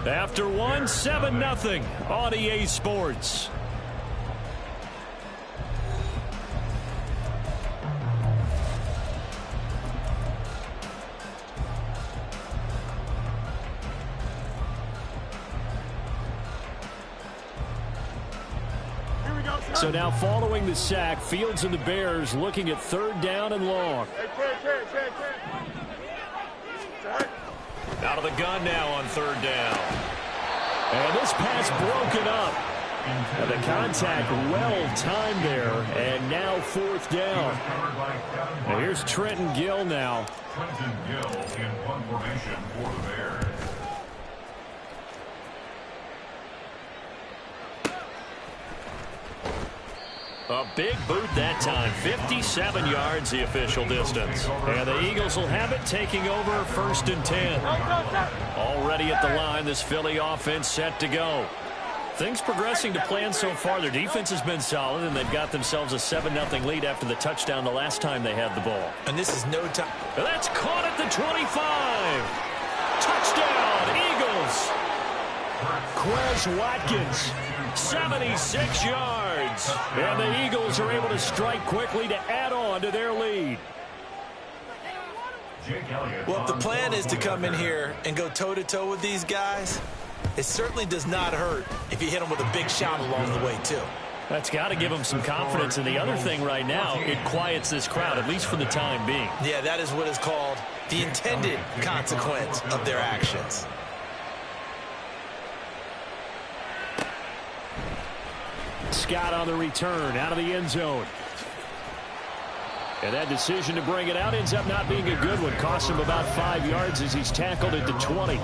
A: After 1, 7-0 on EA Sports. So now following the sack, Fields and the Bears looking at 3rd down and long. Out of the gun now on 3rd down. And this pass broken up. And the contact well-timed there, and now 4th down. And here's Trenton Gill now.
H: Trenton Gill in punt formation for the Bears.
G: A big boot that time. 57 yards the official distance.
A: And the Eagles will have it, taking over 1st and 10. Already at the line, this Philly offense set to go. Things progressing to plan so far. Their defense has been solid, and they've got themselves a 7-0 lead after the touchdown the last time they had the ball.
B: And this is no time.
A: That's caught at the 25. Touchdown, Eagles. Quez Watkins, 76 yards. And the Eagles are able to strike quickly to add on to their lead.
B: Well, if the plan is to come in here and go toe-to-toe with these guys, it certainly does not hurt if you hit them with a big shot along the way, too.
A: That's got to give them some confidence. And the other thing right now, it quiets this crowd, at least for the time being.
B: Yeah, that is what is called the intended consequence of their actions.
A: Scott on the return, out of the end zone. And that decision to bring it out ends up not being a good one. Costs him about 5 yards as he's tackled at the 20.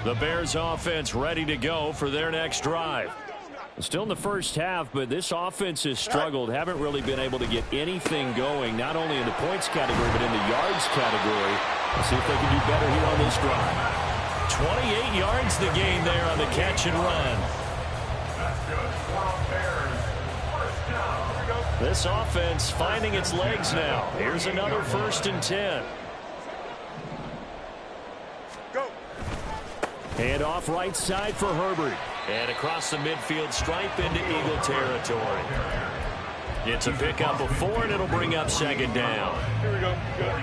A: The Bears offense ready to go for their next drive. Still in the first half, but this offense has struggled. Haven't really been able to get anything going, not only in the points category, but in the yards category. Let's see if they can do better here on this drive. 28 yards the gain there on the catch and run. This offense finding its legs now. Here's another 1st and 10. Hand off right side for Herbert. And across the midfield stripe into Eagle territory. It's a pickup of 4, and it'll bring up 2nd down.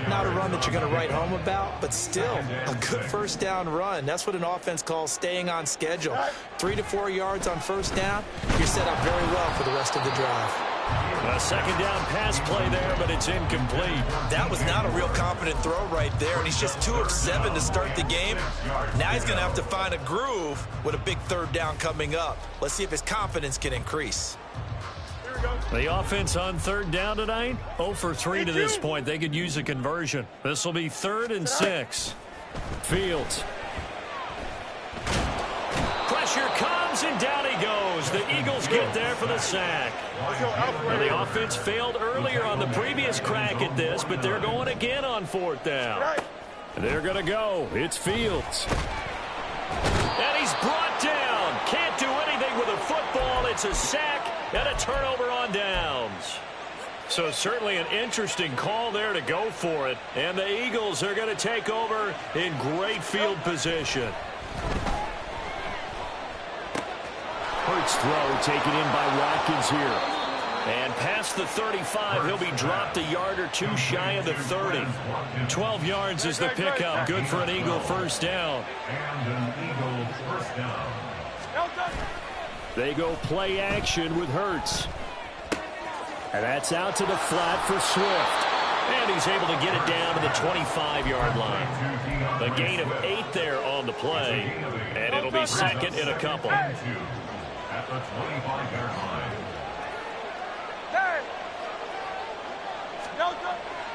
B: Not a run that you're going to write home about, but still a good 1st down run. That's what an offense calls staying on schedule. 3 to 4 yards on 1st down. You're set up very well for the rest of the drive.
A: A 2nd down pass play there, but it's incomplete.
B: That was not a real confident throw right there, and he's just 2 of 7 to start the game. Now he's going to have to find a groove with a big 3rd down coming up. Let's see if his confidence can increase.
A: The offense on 3rd down tonight, 0 for 3 to this point. They could use a conversion. This will be 3rd and 6. Fields. Pressure comes, and down he goes. The Eagles get there for the sack. Well, the offense failed earlier on the previous crack at this, but they're going again on 4th down. They're going to go. It's Fields. And he's brought down. Can't do anything with a football. It's a sack and a turnover on downs. So certainly an interesting call there to go for it. And the Eagles are going to take over in great field position. Hurts throw taken in by Watkins here. And past the 35, he'll be dropped a yard or 2 shy of the 30. 12 yards is the pickup. Good for an Eagle 1st down.
H: And an Eagle 1st down.
A: They go play action with Hurts. And that's out to the flat for Swift. And he's able to get it down to the 25-yard line. The gain of 8 there on the play. And it'll be 2nd and a couple.
H: At the 25-yard line.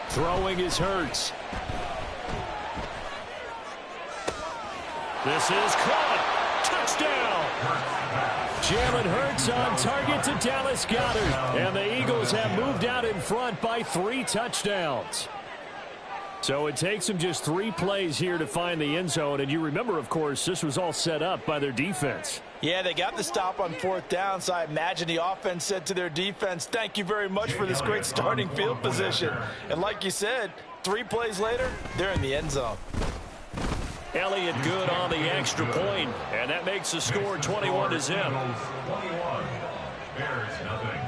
A: Throwing is Hurts. This is caught. Touchdown. Jalen Hurts on target to Dallas Goedert. And the Eagles have moved out in front by 3 touchdowns. So it takes them just 3 plays here to find the end zone. And you remember, of course, this was all set up by their defense.
C: Yeah, they got the stop on 4th down, so I imagine the offense said to their defense, thank you very much for this great starting field position. And like you said, 3 plays later, they're in the end zone.
A: Elliott good on the extra point, and that makes the score 21-0.
H: 21. Bears nothing.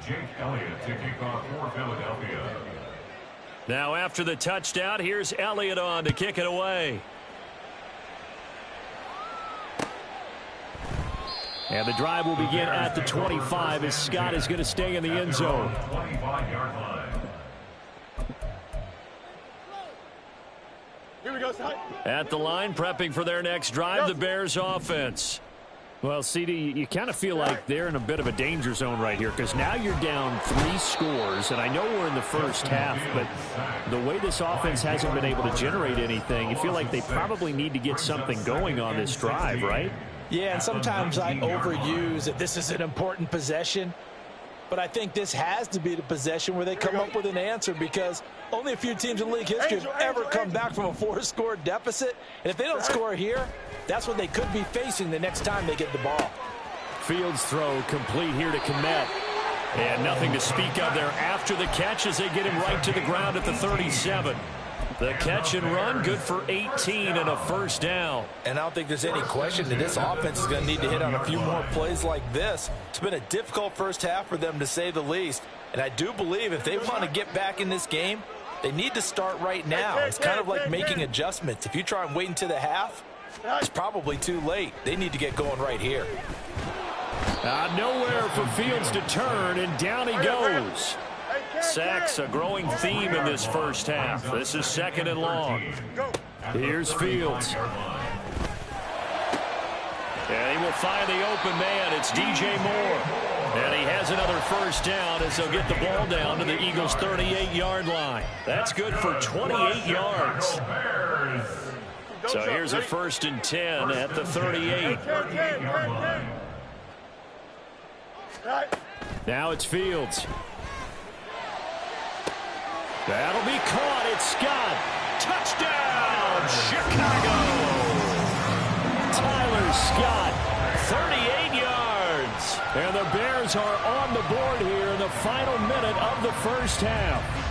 H: Jake Elliott to kick off for Philadelphia.
G: Now after the touchdown, here's Elliott on to kick it away. And the drive will begin at the 25 as Scott is going to stay in the end zone.
H: 25-yard line.
I: Here we go, Scott.
G: At the line, prepping for their next drive, the Bears offense.
A: Well, CD, you kind of feel like they're in a bit of a danger zone right here because now you're down 3 scores, and I know we're in the first half, but the way this offense hasn't been able to generate anything, you feel like they probably need to get something going on this drive, right?
C: Yeah, and sometimes I overuse that this is an important possession, but I think this has to be the possession where they come up with an answer because only a few teams in league history have ever come back from a 4-score deficit, and if they don't score here, that's what they could be facing the next time they get the ball.
A: Fields throw complete here to Mack.
G: And nothing to speak of there after the catch as they get him right to the ground at the 37. The catch and run, good for 18 and a first down.
C: And I don't think there's any question that this offense is going to need to hit on a few more plays like this. It's been a difficult first half for them, to say the least. And I do believe if they want to get back in this game, they need to start right now. It's kind of like making adjustments. If you try and wait until the half, it's probably too late. They need to get going right here.
A: Nowhere for Fields to turn, and down he goes.
G: Sacks, a growing theme in this first half. This is 2nd and long.
A: Here's Fields.
G: And he will find the open man. It's DJ Moore. And he has another first down as they'll get the ball down to the Eagles' 38-yard line. That's good for 28 yards. So here's a 1st and 10 at the 38.
A: Now it's Fields. That'll be caught. It's Scott.
G: Touchdown, Chicago!
A: Tyler Scott.
G: 38 yards.
A: And the Bears are on the board here in the final minute of the first half.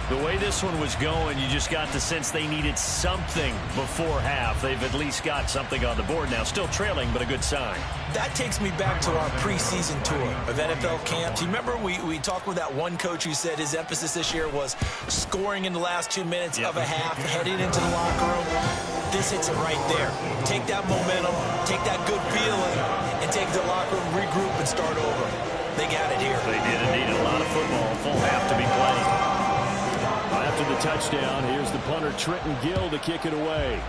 G: The way this one was going, you just got the sense they needed something before half. They've at least got something on the board now. Still trailing, but a good sign.
C: That takes me back to our preseason tour of NFL camps. You remember we talked with that one coach who said his emphasis this year was scoring in the last 2 minutes of a half, heading into the locker room. This hits it right there. Take that momentum, take that good feeling, and take the locker room, regroup, and start over. They got it here.
G: They did indeed. A lot of football, full half to be played.
A: After the touchdown, here's the punter Trenton Gill to kick it away.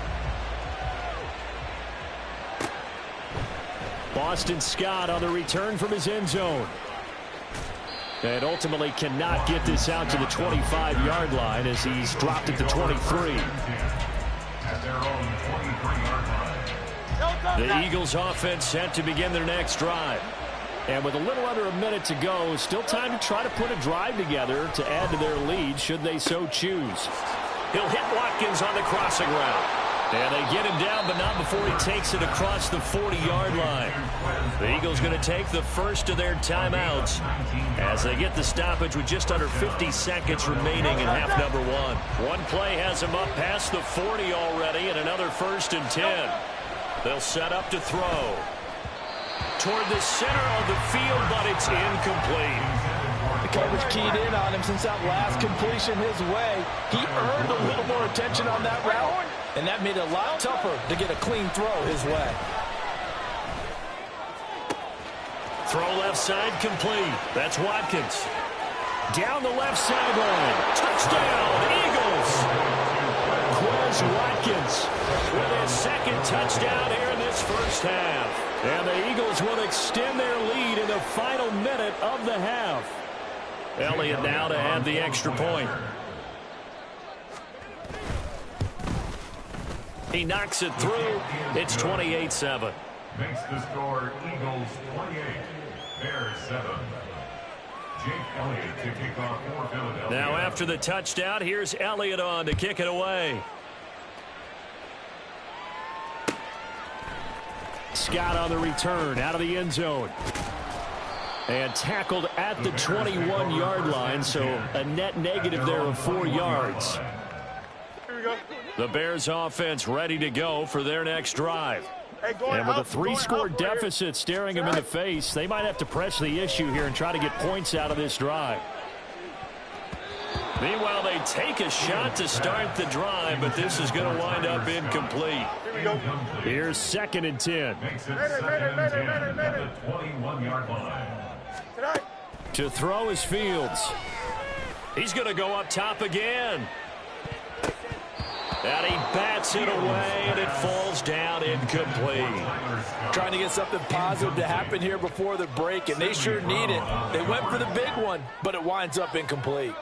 A: Boston Scott on the return from his end zone. And ultimately cannot get this out to the 25-yard line as he's dropped at the 23.
H: At their own 23-yard line.
G: The Eagles offense set to begin their next drive.
A: And with a little under a minute to go, still time to try to put a drive together to add to their lead should they so choose.
G: He'll hit Watkins on the crossing route. And they get him down, but not before he takes it across the 40-yard line. The Eagles going to take the first of their timeouts as they get the stoppage with just under 50 seconds remaining in half number 1. One play has him up past the 40 already, and another 1st and 10. They'll set up to throw. Toward the center of the field, but it's incomplete.
C: The coverage keyed in on him since that last completion his way. He earned a little more attention on that route, and that made it a lot tougher to get a clean throw his way.
G: Throw left side complete. That's Watkins.
A: Down the left sideline.
G: Touchdown, Eagles!
A: Quez Watkins
G: With his 2nd touchdown here in this first half.
A: And the Eagles will extend their lead in the final minute of the half.
G: Elliott now to add the extra point. He knocks it through. It's 28-7.
H: Makes the score Eagles 28, Bears 7. Jake Elliott to kick off for Philadelphia.
G: Now after the touchdown, here's Elliott on to kick it away.
A: Scott on the return out of the end zone. And tackled at the 21-yard line, so a net negative there of 4 yards.
G: The Bears offense ready to go for their next drive.
A: And with a 3-score deficit staring them in the face, they might have to press the issue here and try to get points out of this drive.
G: Meanwhile, they take a shot to start the drive, but this is going to wind up incomplete. Here's 2nd and 10.
H: Makes it 2nd and 10 at the 21-yard line.
G: To throw is Fields. He's going to go up top again. And he bats it away, and it falls down incomplete.
C: Trying to get something positive to happen here before the break, and they sure need it. They went for the big one, but it winds up incomplete.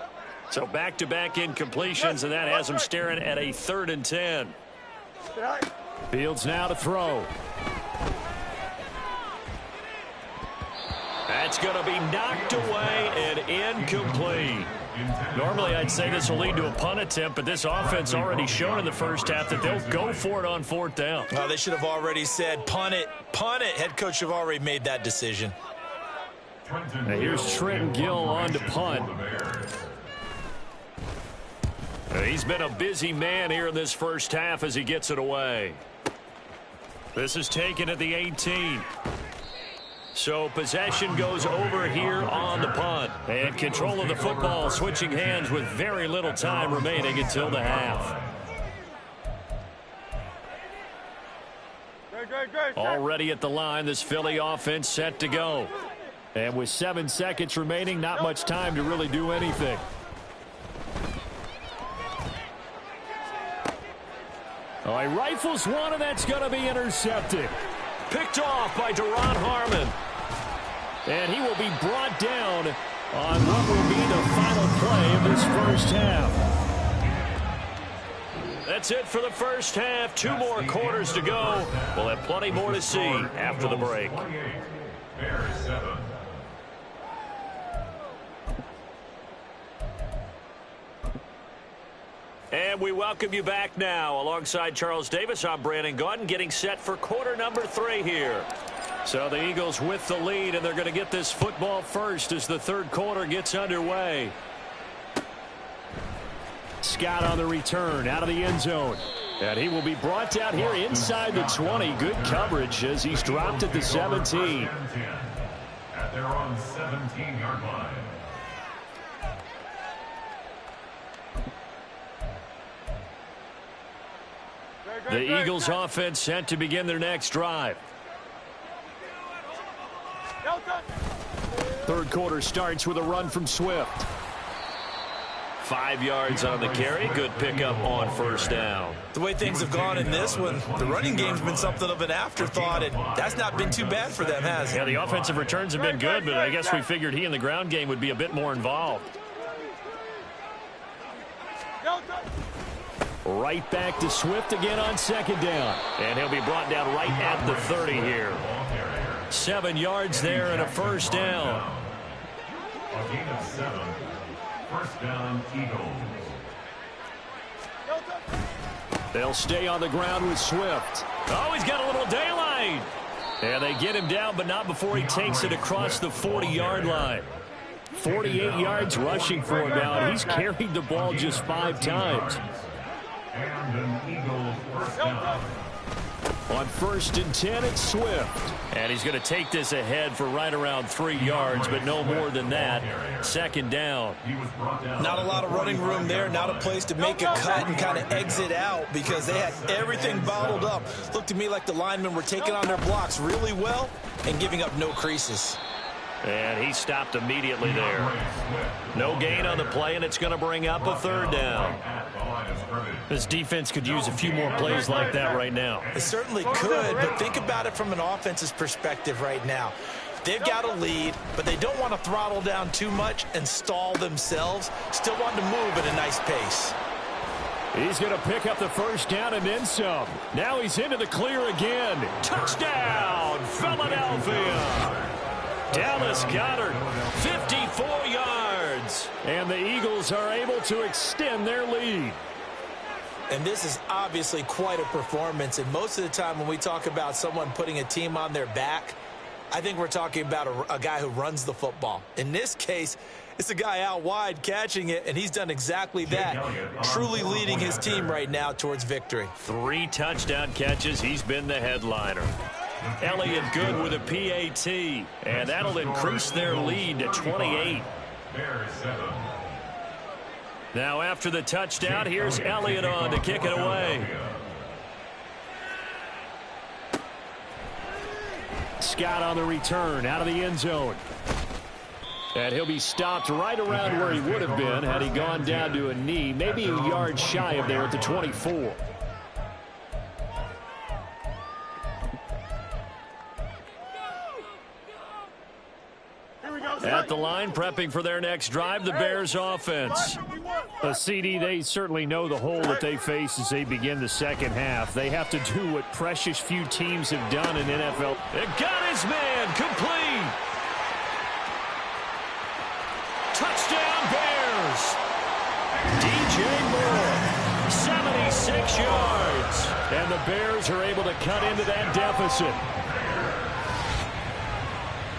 G: So back-to-back incompletions, and that has him staring at a 3rd and 10. Fields now to throw. That's going to be knocked away and incomplete. Normally, I'd say this will lead to a punt attempt, but this offense already showed in the first half that they'll go for it on 4th down.
C: Well, they should have already said, punt it, punt it. Head coach have already made that decision.
G: Now here's Trenton Gill on to punt. He's been a busy man here in this first half as he gets it away. This is taken at the 18. So possession goes over here on the punt. And control of the football switching hands with very little time remaining until the half. Already at the line, this Philly offense set to go. And with 7 seconds remaining, not much time to really do anything. Oh, he rifles one, and that's going to be intercepted. Picked off by Deron Harmon. And he will be brought down on what will be the final play of this first half. That's it for the first half. 2 more quarters to go. We'll have plenty more to see after the break.
H: Bears 7.
G: And we welcome you back now. Alongside Charles Davis, I'm Brandon Gaudin, getting set for quarter number 3 here. So the Eagles with the lead, and they're going to get this football first as the 3rd quarter gets underway. Scott on the return out of the end zone. And he will be brought down here inside the 20. Good coverage as he's dropped at the 17.
H: At their own 17-yard line.
G: The Eagles offense set to begin their next drive. 3rd quarter starts with a run from Swift. 5 yards on the carry. Good pickup on 1st down.
C: The way things have gone in this one, the running game's been something of an afterthought, and that's not been too bad for them, has it?
G: Yeah, the offensive returns have been good, but I guess we figured he in the ground game would be a bit more involved. Right back to Swift again on 2nd down. And he'll be brought down right at the 30 here. 7 yards there and a 1st down.
H: A gain of 7. 1st down, Eagles.
G: They'll stay on the ground with Swift. Oh, he's got a little daylight. And they get him down, but not before he takes it across the 40-yard line. 48 yards rushing for him now, and he's carried the ball just 5 times.
H: And an Eagles 1st down.
G: On 1st and 10, it's Swift. And he's going to take this ahead for right around 3 yards, but no more than that. 2nd down.
C: Not a lot of running room there, not a place to make a cut and kind of exit out because they had everything bottled up. Looked to me like the linemen were taking on their blocks really well and giving up no creases.
G: And he stopped immediately there. No gain on the play, and it's going to bring up a 3rd down. This defense could use a few more plays like that right now.
C: It certainly could, but think about it from an offense's perspective right now. They've got a lead, but they don't want to throttle down too much and stall themselves. Still want to move at a nice pace.
G: He's going to pick up the 1st down and then some. Now he's into the clear again. Touchdown, Philadelphia. Dallas Goedert, 54 yards. And the Eagles are able to extend their lead.
C: And this is obviously quite a performance. And most of the time when we talk about someone putting a team on their back, I think we're talking about a guy who runs the football. In this case, it's a guy out wide catching it, and he's done exactly that, truly leading his team right now towards victory.
G: 3 touchdown catches. He's been the headliner. Elliott Good with a PAT, and that'll increase their lead to 28. Now after the touchdown, here's Elliott on to kick it away. Scott on the return out of the end zone. And he'll be stopped right around where he would have been had he gone down to a knee, maybe a yard shy of there at the 24. At the line, prepping for their next drive, the Bears offense. CD, they certainly know the hole that they face as they begin the second half. They have to do what precious few teams have done in NFL. It got his man complete. Touchdown Bears. DJ Moore, 76 yards. And the Bears are able to cut into that deficit.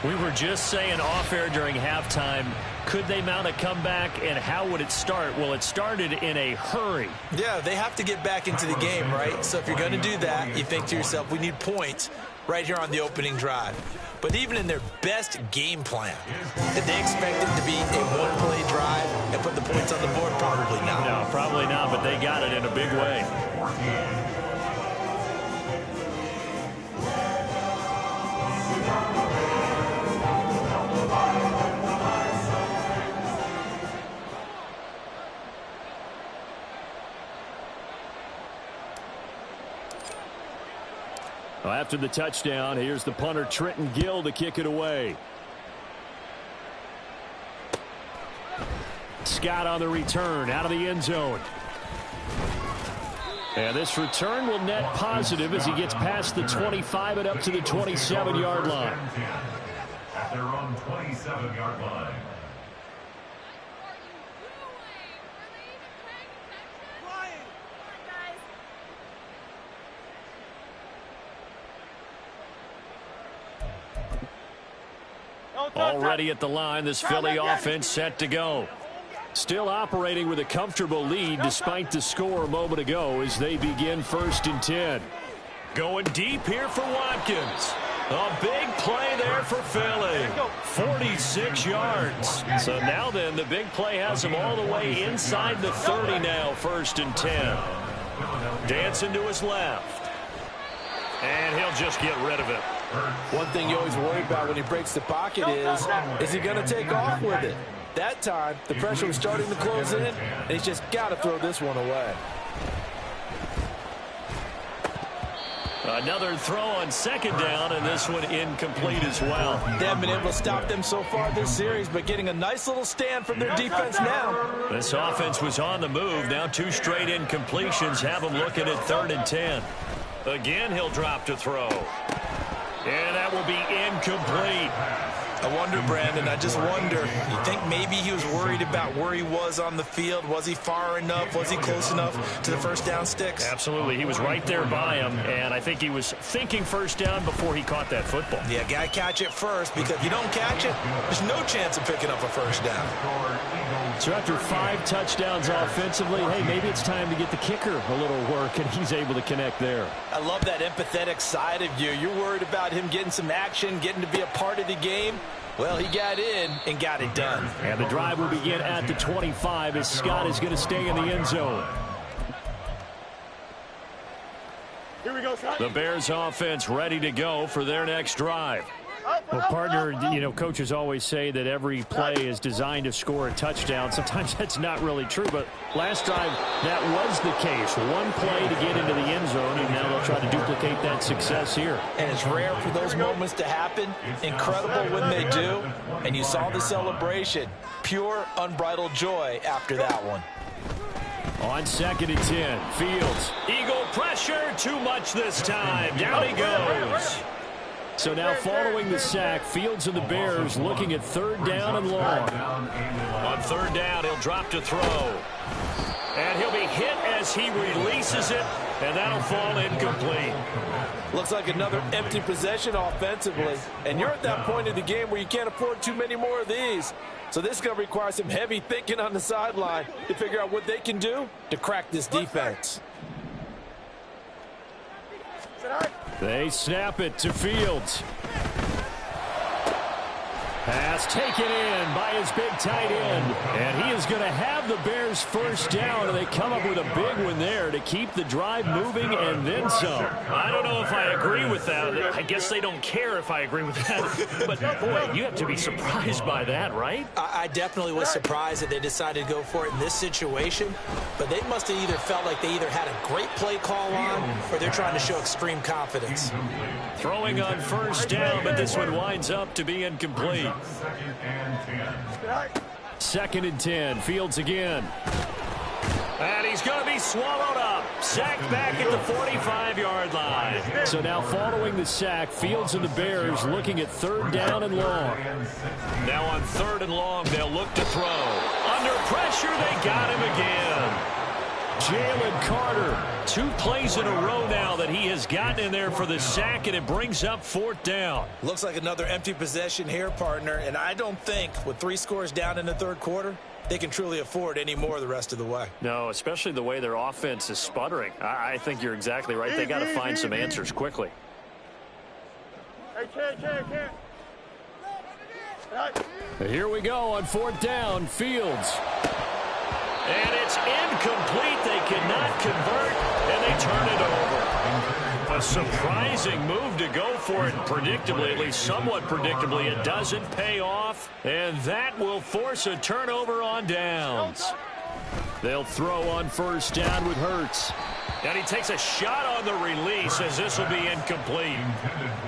G: We were just saying off-air during halftime, could they mount a comeback, and how would it start? Well, it started in a hurry.
C: Yeah, they have to get back into the game, right? So if you're going to do that, you think to yourself, we need points right here on the opening drive. But even in their best game plan, did they expect it to be a one-play drive and put the points on the board? Probably not.
G: No, probably not, but they got it in a big way. After the touchdown, here's the punter Trenton Gill to kick it away. Scott on the return out of the end zone. And this return will net positive as he gets past the 25 and up to the 27-yard line.
H: At their own 27-yard line.
G: Already at the line, this Philly offense set to go. Still operating with a comfortable lead despite the score a moment ago as they begin 1st and 10. Going deep here for Watkins. A big play there for Philly. 46 yards. So now then, the big play has him all the way inside the 30 now, 1st and 10. Dancing to his left. And he'll just get rid of it.
C: One thing you always worry about when he breaks the pocket is he going to take off with it? That time, the pressure was starting to close in, and he's just got to throw this one away.
G: Another throw on 2nd down, and this one incomplete as well.
C: They haven't been able to stop them so far this series, but getting a nice little stand from their defense now.
G: This offense was on the move. Now 2 straight incompletions have them looking at 3rd and 10. Again, he'll drop to throw. And that will be incomplete.
C: I wonder, Brandon, I just wonder, you think maybe he was worried about where he was on the field? Was he far enough? Was he close enough to the first down sticks?
G: Absolutely. He was right there by him, and I think he was thinking first down before he caught that football.
C: Yeah, got to catch it first, because if you don't catch it, there's no chance of picking up a first down.
G: So after 5 touchdowns offensively, hey, maybe it's time to get the kicker a little work, and he's able to connect there.
C: I love that empathetic side of you. You're worried about him getting some action, getting to be a part of the game. Well, he got in and got it done.
G: And the drive will begin at the 25 as Scott is going to stay in the end zone.
I: Here we go, Scott.
G: The Bears offense ready to go for their next drive. Well, partner, you know, coaches always say that every play is designed to score a touchdown. Sometimes that's not really true, but last drive, that was the case. One play to get into the end zone, and now they'll try to duplicate that success here.
C: And it's rare for those moments to happen. Incredible when they do. And you saw the celebration. Pure, unbridled joy after that one.
G: On 2nd and 10, Fields. Eagle pressure, too much this time. Down he goes. So now following the sack, Fields and the Bears looking at 3rd down and long. On 3rd down, he'll drop to throw. And he'll be hit as he releases it, and that'll fall incomplete.
C: Looks like another empty possession offensively. And you're at that point of the game where you can't afford too many more of these. So this is going to require some heavy thinking on the sideline to figure out what they can do to crack this defense.
G: They snap it to Fields. Pass taken in by his big tight end. And he is going to have the Bears first down, and they come up with a big one there to keep the drive moving and then some.
J: I don't know if I agree with that. I guess they don't care if I agree with that. But, boy, you have to be surprised by that, right?
C: I definitely was surprised that they decided to go for it in this situation. But they must have either felt like they either had a great play call on or they're trying to show extreme confidence.
G: Throwing on first down, but this one winds up to be incomplete. 2nd and 10. Fields again. And he's going to be swallowed up. Sacked back at the 45-yard line. So now following the sack, Fields and the Bears looking at 3rd down and long. Now on 3rd and long, they'll look to throw. Under pressure, they got him again. Jalen Carter, 2 plays in a row now that he has gotten in there for the sack, and it brings up 4th down.
C: Looks like another empty possession here, partner, and I don't think with 3 scores down in the 3rd quarter, they can truly afford any more the rest of the way.
J: No, especially the way their offense is sputtering. I think you're exactly right. They got to find some answers quickly.
G: Here we go on 4th down. Fields. And it's incomplete. They cannot convert, and they turn it over. A surprising move to go for it, predictably, at least somewhat predictably. It doesn't pay off, and that will force a turnover on downs. They'll throw on first down with Hurts. And he takes a shot on the release as this will be incomplete.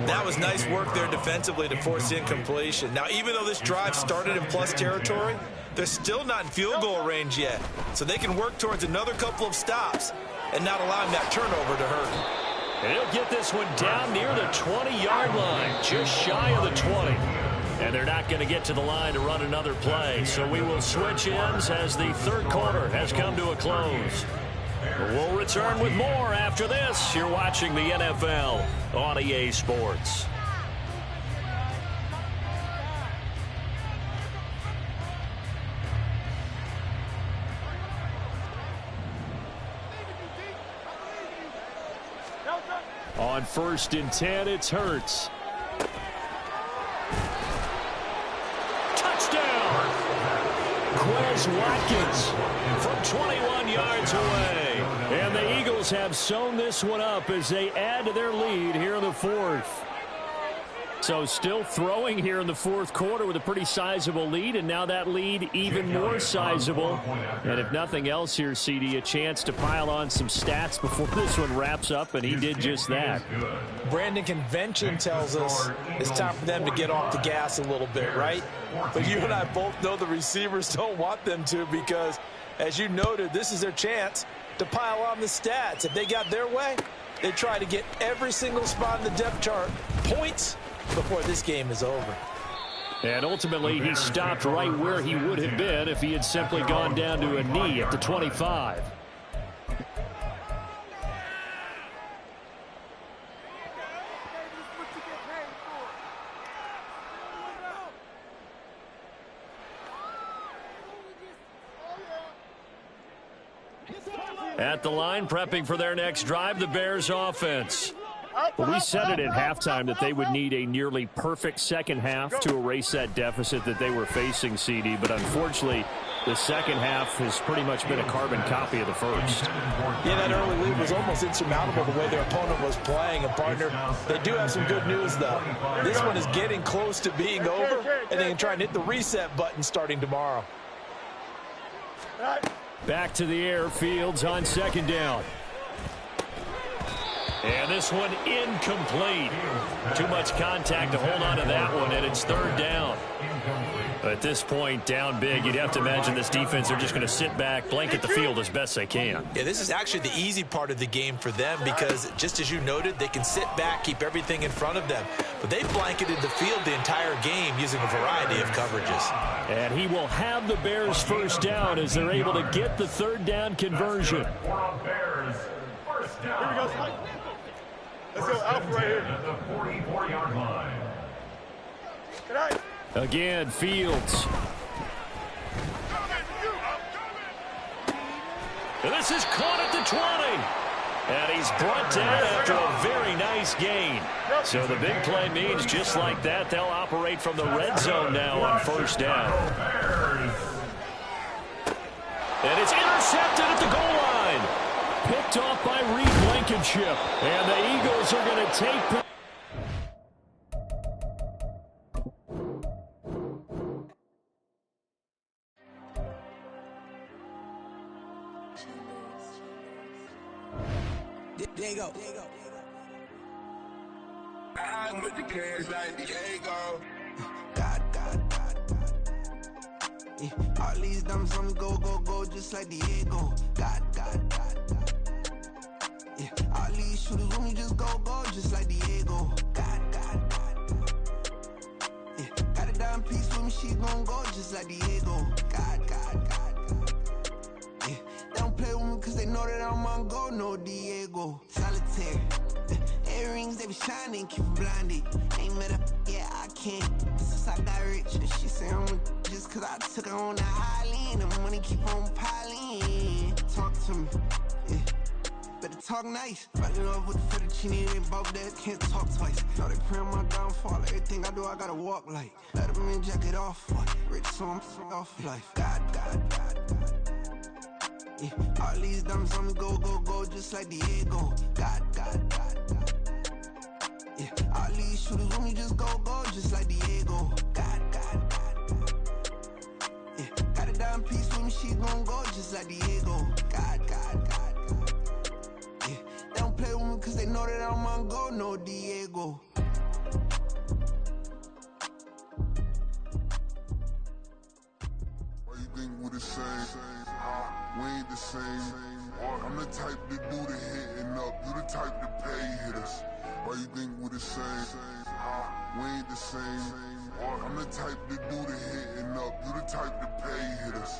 B: That was nice work there defensively to force the incompletion. Now, even though this drive started in plus territory, they're still not in field goal range yet. So they can work towards another couple of stops and not allowing that turnover to hurt.
G: And he'll get this one down near the 20-yard line, just shy of the 20. And they're not going to get to the line to run another play. So we will switch ends as the 3rd quarter has come to a close. We'll return with more after this. You're watching the NFL on EA Sports. On 1st and 10, it's Hurts. Touchdown! Quez Watkins from 21 yards away. And the Eagles have sewn this one up as they add to their lead here in the 4th. So still throwing here in the 4th quarter with a pretty sizable lead, and now that lead even more sizable. And if nothing else here, CD, a chance to pile on some stats before this one wraps up, and he did just that.
C: Brandon, convention tells us it's time for them to get off the gas a little bit, right? But you and I both know the receivers don't want them to because, as you noted, this is their chance to pile on the stats. If they got their way, they try to get every single spot in the depth chart points before this game is over.
G: And ultimately, he stopped right where he would have been if he had simply gone down to a knee at the 25. At the line, prepping for their next drive, the Bears offense. Well, we said it at halftime that they would need a nearly perfect second half to erase that deficit that they were facing, CD. But unfortunately, the second half has pretty much been a carbon copy of the first.
C: Yeah, that early lead was almost insurmountable the way their opponent was playing. And, partner, they do have some good news, though. This one is getting close to being over, and they can try and hit the reset button starting tomorrow.
G: Back to the air, Fields on 2nd down. And this one incomplete. Too much contact to hold on to that one, and it's 3rd down. At this point, down big, you'd have to imagine this defense are just going to sit back, blanket the field as best they can.
B: Yeah, this is actually the easy part of the game for them because, just as you noted, they can sit back, keep everything in front of them. But they blanketed the field the entire game using a variety of coverages.
G: And he will have the Bears first down as they're able to get the 3rd down conversion.
H: Here we
I: go, Spike. Let's go Alpha right here.
H: At the 44-yard line.
I: Good night.
G: Again, Fields. And this is caught at the 20. And he's brought down after a very nice gain. So the big play means just like that, they'll operate from the red zone now on first down. And it's intercepted at the goal line. Picked off by Reed Blankenship. And the Eagles are going to take...
D: Diego.
F: I'm with the cash like Diego.
D: God. Yeah. All these dumps on me go, just like Diego. God. Yeah. All these shooters when me just go, just like Diego. God. Yeah. Got a dime piece with me, she gon' go just like Diego. God. Yeah. They don't play with me cause they know that I'm on go, no Diego. Solitaire. Earrings, they be shining, keep me blinded. Ain't met up, yeah, I can't. Since I got rich, and she say I'm just cause I took her on the island. The money keep on piling. Talk to me, yeah. Better talk nice. Running up with the fettuccine, ain't both that, can't talk twice. Know they pray on my downfall, everything I do, I gotta walk like. Let them in, jacket off, rich, so I'm off life. God. Yeah. All these dumps on me go, just like Diego. God. Yeah. All these shooters when me just go, just like Diego. God. Yeah. Got a dime piece with me, she gon' go just like Diego. God. Yeah. They don't play with me cause they know that I'm on go, no Diego.
F: Why you think we the same? We ain't the same. I'm the type to do the hitting up. You the type to pay hitters. Why you think we the same? We ain't the same. I'm the type to do the hitting up. You the type to pay hitters.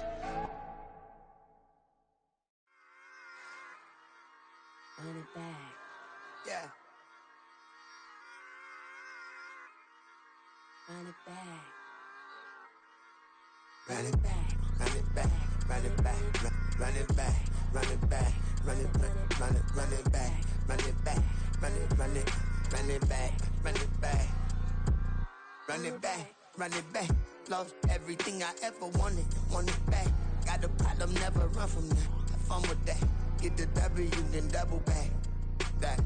K: Run it back.
D: Yeah.
K: Run it back.
D: Run it back. Run it back. Run it back. Run it back. Run it back. Run it back. Run it back. Run it back. Run it back. Run it back. Run it back. Run it back. Lost everything I ever wanted. Want it back. Got a problem, never run from that. Have fun with that. Get the W, then double back. That.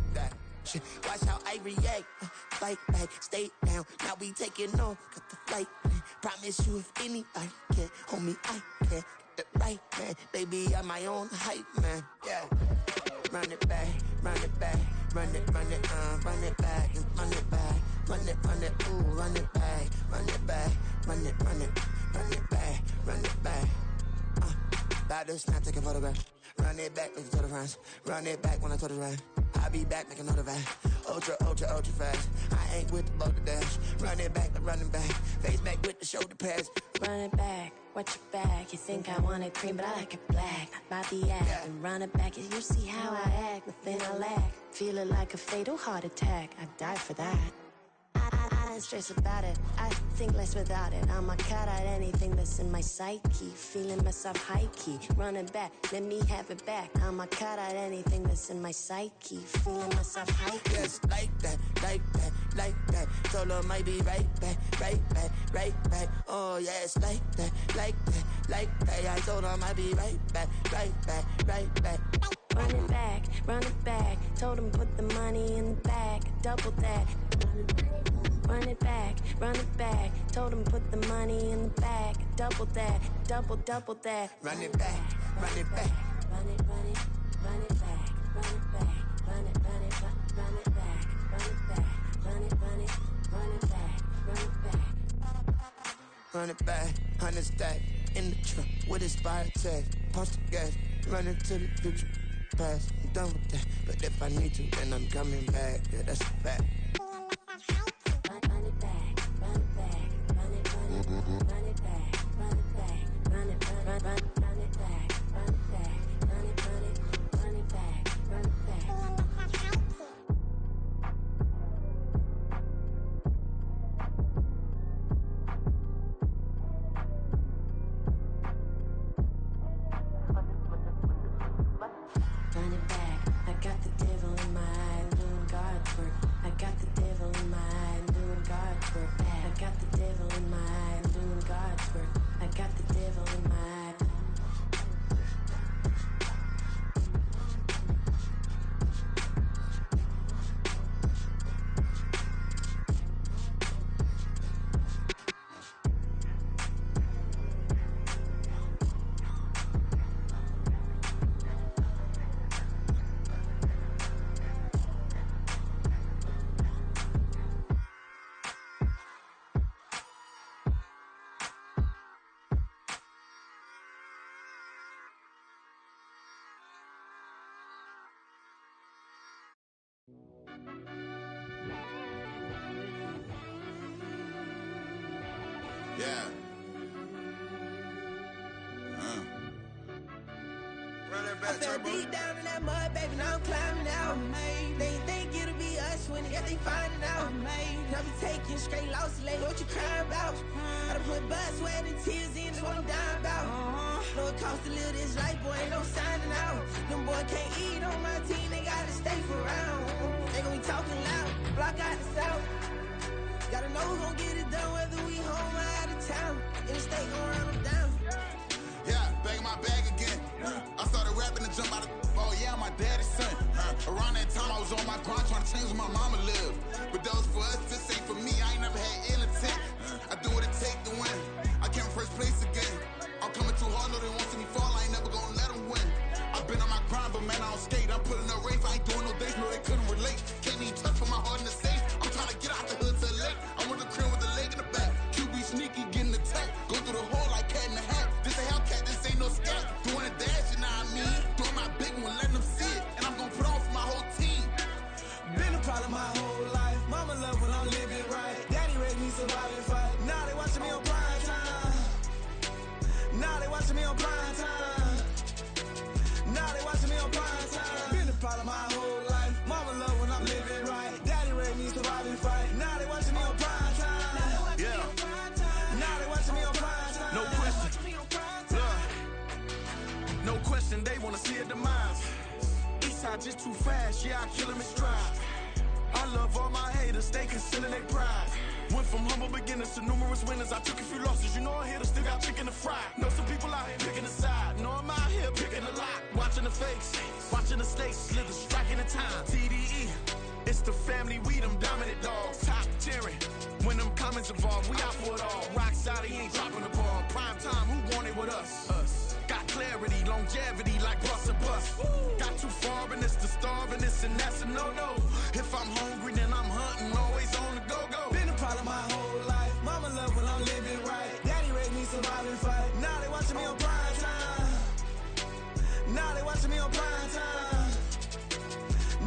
D: Shit. Watch how I react. Fight back, stay down. Now we taking off. Got the flight. Promise you if anybody can, homie, I can. Get the right man. Baby, I'm my own hype man. Yeah. Run it back. Run it back. Run it back. Run it back. Run it back. Ooh, run it back. Run it back. Run it back. Run it back. About to snap, take a photograph. Run it back, make it to the friends. Run it back when I told it right. I'll be back, make another van. Ultra fast. I ain't with the boat to dash. Run it back, I'm running back. Face back with the shoulder pads.
K: Run it back, watch your back. You think I want it cream, but I like it black. Not by the act.
D: Yeah.
K: And run it back, you see how I act. Nothing I lack. Feel it like a fatal heart attack. I'd die for that. I don't stress about it. I think less without it. I'ma cut out anything that's in my psyche. Feeling myself high key. Running back, let me have it back. I'ma cut out anything that's in my psyche. Feeling myself high key.
D: Yes, like that. Told her might be right back. Oh, yes, like that. I told her might be right back.
K: Run it back. Told him put the money in the bag. Double that. Run it back. Told him put the money in the bag. Double that. Double that.
D: Run it back.
K: Run it back. Run it back. Run it back. Run it back. Run it back. Run it back.
D: Run it back. 100 stack in the truck with expired tag. Punch the gas. Run into the future. Past. I'm done with that. But if I need to, then I'm coming back. Yeah, that's a fact.
K: Run it back. Run it back. Run it back. Run it back. Run it back. Run it back. Run it back. Run it back. I got the got the devil in my eye.
F: Yeah.
D: I fell deep down in that mud, baby, now I'm climbing out. They think it'll be us when they finding out. I be taking straight losses, like what you crying about? I done put blood, sweat, and tears in, that's what I'm dying about. Know it costs to live this life, boy, ain't no signing out. Them boy can't eat on my team, they gotta stay for round. They gon' be talking loud, block out the south. Gotta know who gon' get it done, whether we home or out of town. In the state gon' run them down.
F: Yeah, back in my bag again. I started rapping and jump out of. Oh yeah, my daddy's son. Around that time I was on my grind trying to change where my mama lived. But that was for us, this ain't for me. I ain't never had ill intent. I do what it take to win. I came first place again. I'm coming too hard, no they won't see me fall. I ain't never gonna let them win. I've been on my grind, but man I don't skate. I'm putting up race, I ain't doing no days, no they couldn't relate. Can't even touch for my heart in the safe. I'm trying to get out the hood to the lake. I'm with the crib with the leg in the back. QB sneaky, getting attacked. Go through the hole like cat in the hat. This a Hellcat, this ain't no scat. Doing a dash, you know what I mean? Doing my big one, letting them see it. And I'm gonna put on for my whole team.
D: Been a problem my whole life. Mama love when I'm living right. Daddy raised me survive and fight. Now they watching me on prime time. Now they watching me on prime time. Now they watching me on prime time. Been a problem my whole life. Mama love when I'm living right. Daddy raised me survive and fight. Now they watching me on prime time.
B: Yeah.
D: Now they watching me on prime time.
B: No question. Look. No question, they wanna see a demise. Eastside just too fast, yeah, I kill him in stride. I love all my haters, they consider they pride. Went from humble beginners to numerous winners. I took a few losses, you know I hit her, still got chicken to fry. Know some people out here picking a side. Know I'm out here picking a lot. Watching the face, watching the stakes, slither, striking the time. TDE, it's the family, we them dominant dogs. Top tiering, when them comments involved, we out for it all. Rock solid, he ain't dropping the ball. Prime time, who want it with us? Us. Got clarity, longevity, like bust and bust. Got too far and it's the starving, this and that's a no-no. If I'm hungry, then I'm hunting, always on the go-go.
D: Been a problem my whole life. Mama love when I'm living right. Daddy raised me survive and fight. Now they watching me on prime time. Now they watching me on prime time.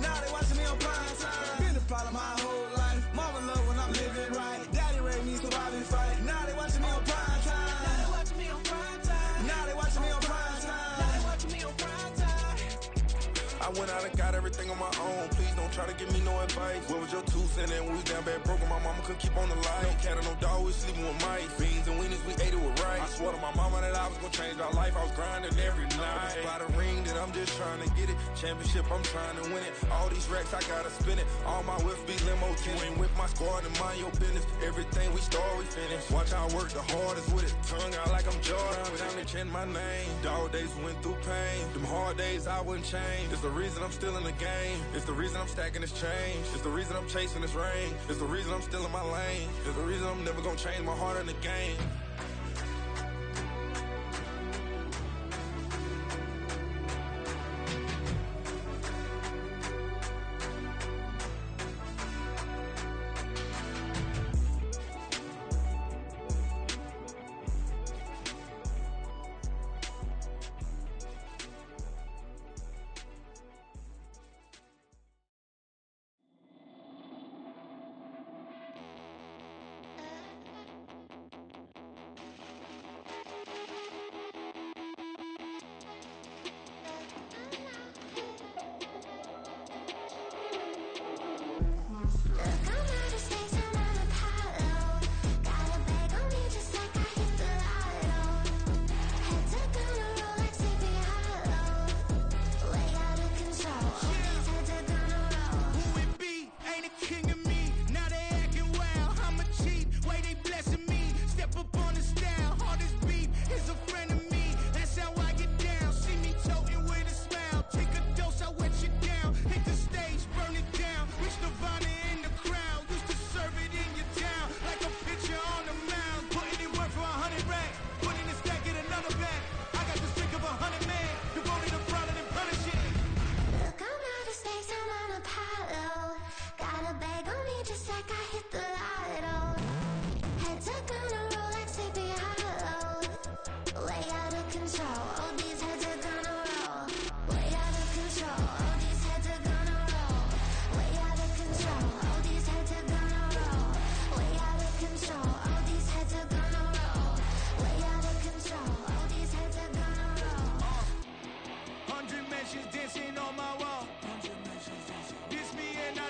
D: Now they watching me on prime time. Been a problem my whole life. Mama love when I'm living right. Daddy raised me survive and fight. Now they watching me on prime time. Now they watching me on prime time. Now they watching me on prime time. Now they watching me on prime time.
L: I went out and got everything on my own. Please don't try to give me no advice. What was your 2 cents? And we was down bad broke and my mama couldn't keep on the light. No cat or no dog, we sleeping with mice. Beans and weenies, we ate it with rice. I swore to my mama that I was gonna change our life. I was grinding every night. By the ring that I'm just trying to get it. Championship, I'm trying to win it. All these racks, I gotta spin it. All my whips be limo. You ain't with my squad and mind your business. Everything we start, we finish. Watch how I work the hardest with it. Tongue out like I'm Jordan. Down to chant my name. Dog days went through pain. Them hard days I wouldn't change. It's the reason I'm still in the game. It's the reason I'm stacking this change. It's the reason I'm chasing this rain. It's the reason I'm still in my lane. It's the reason I'm never gonna change my heart in the game.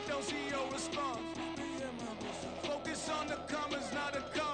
E: don't see your response. Focus on the commas, not the commas.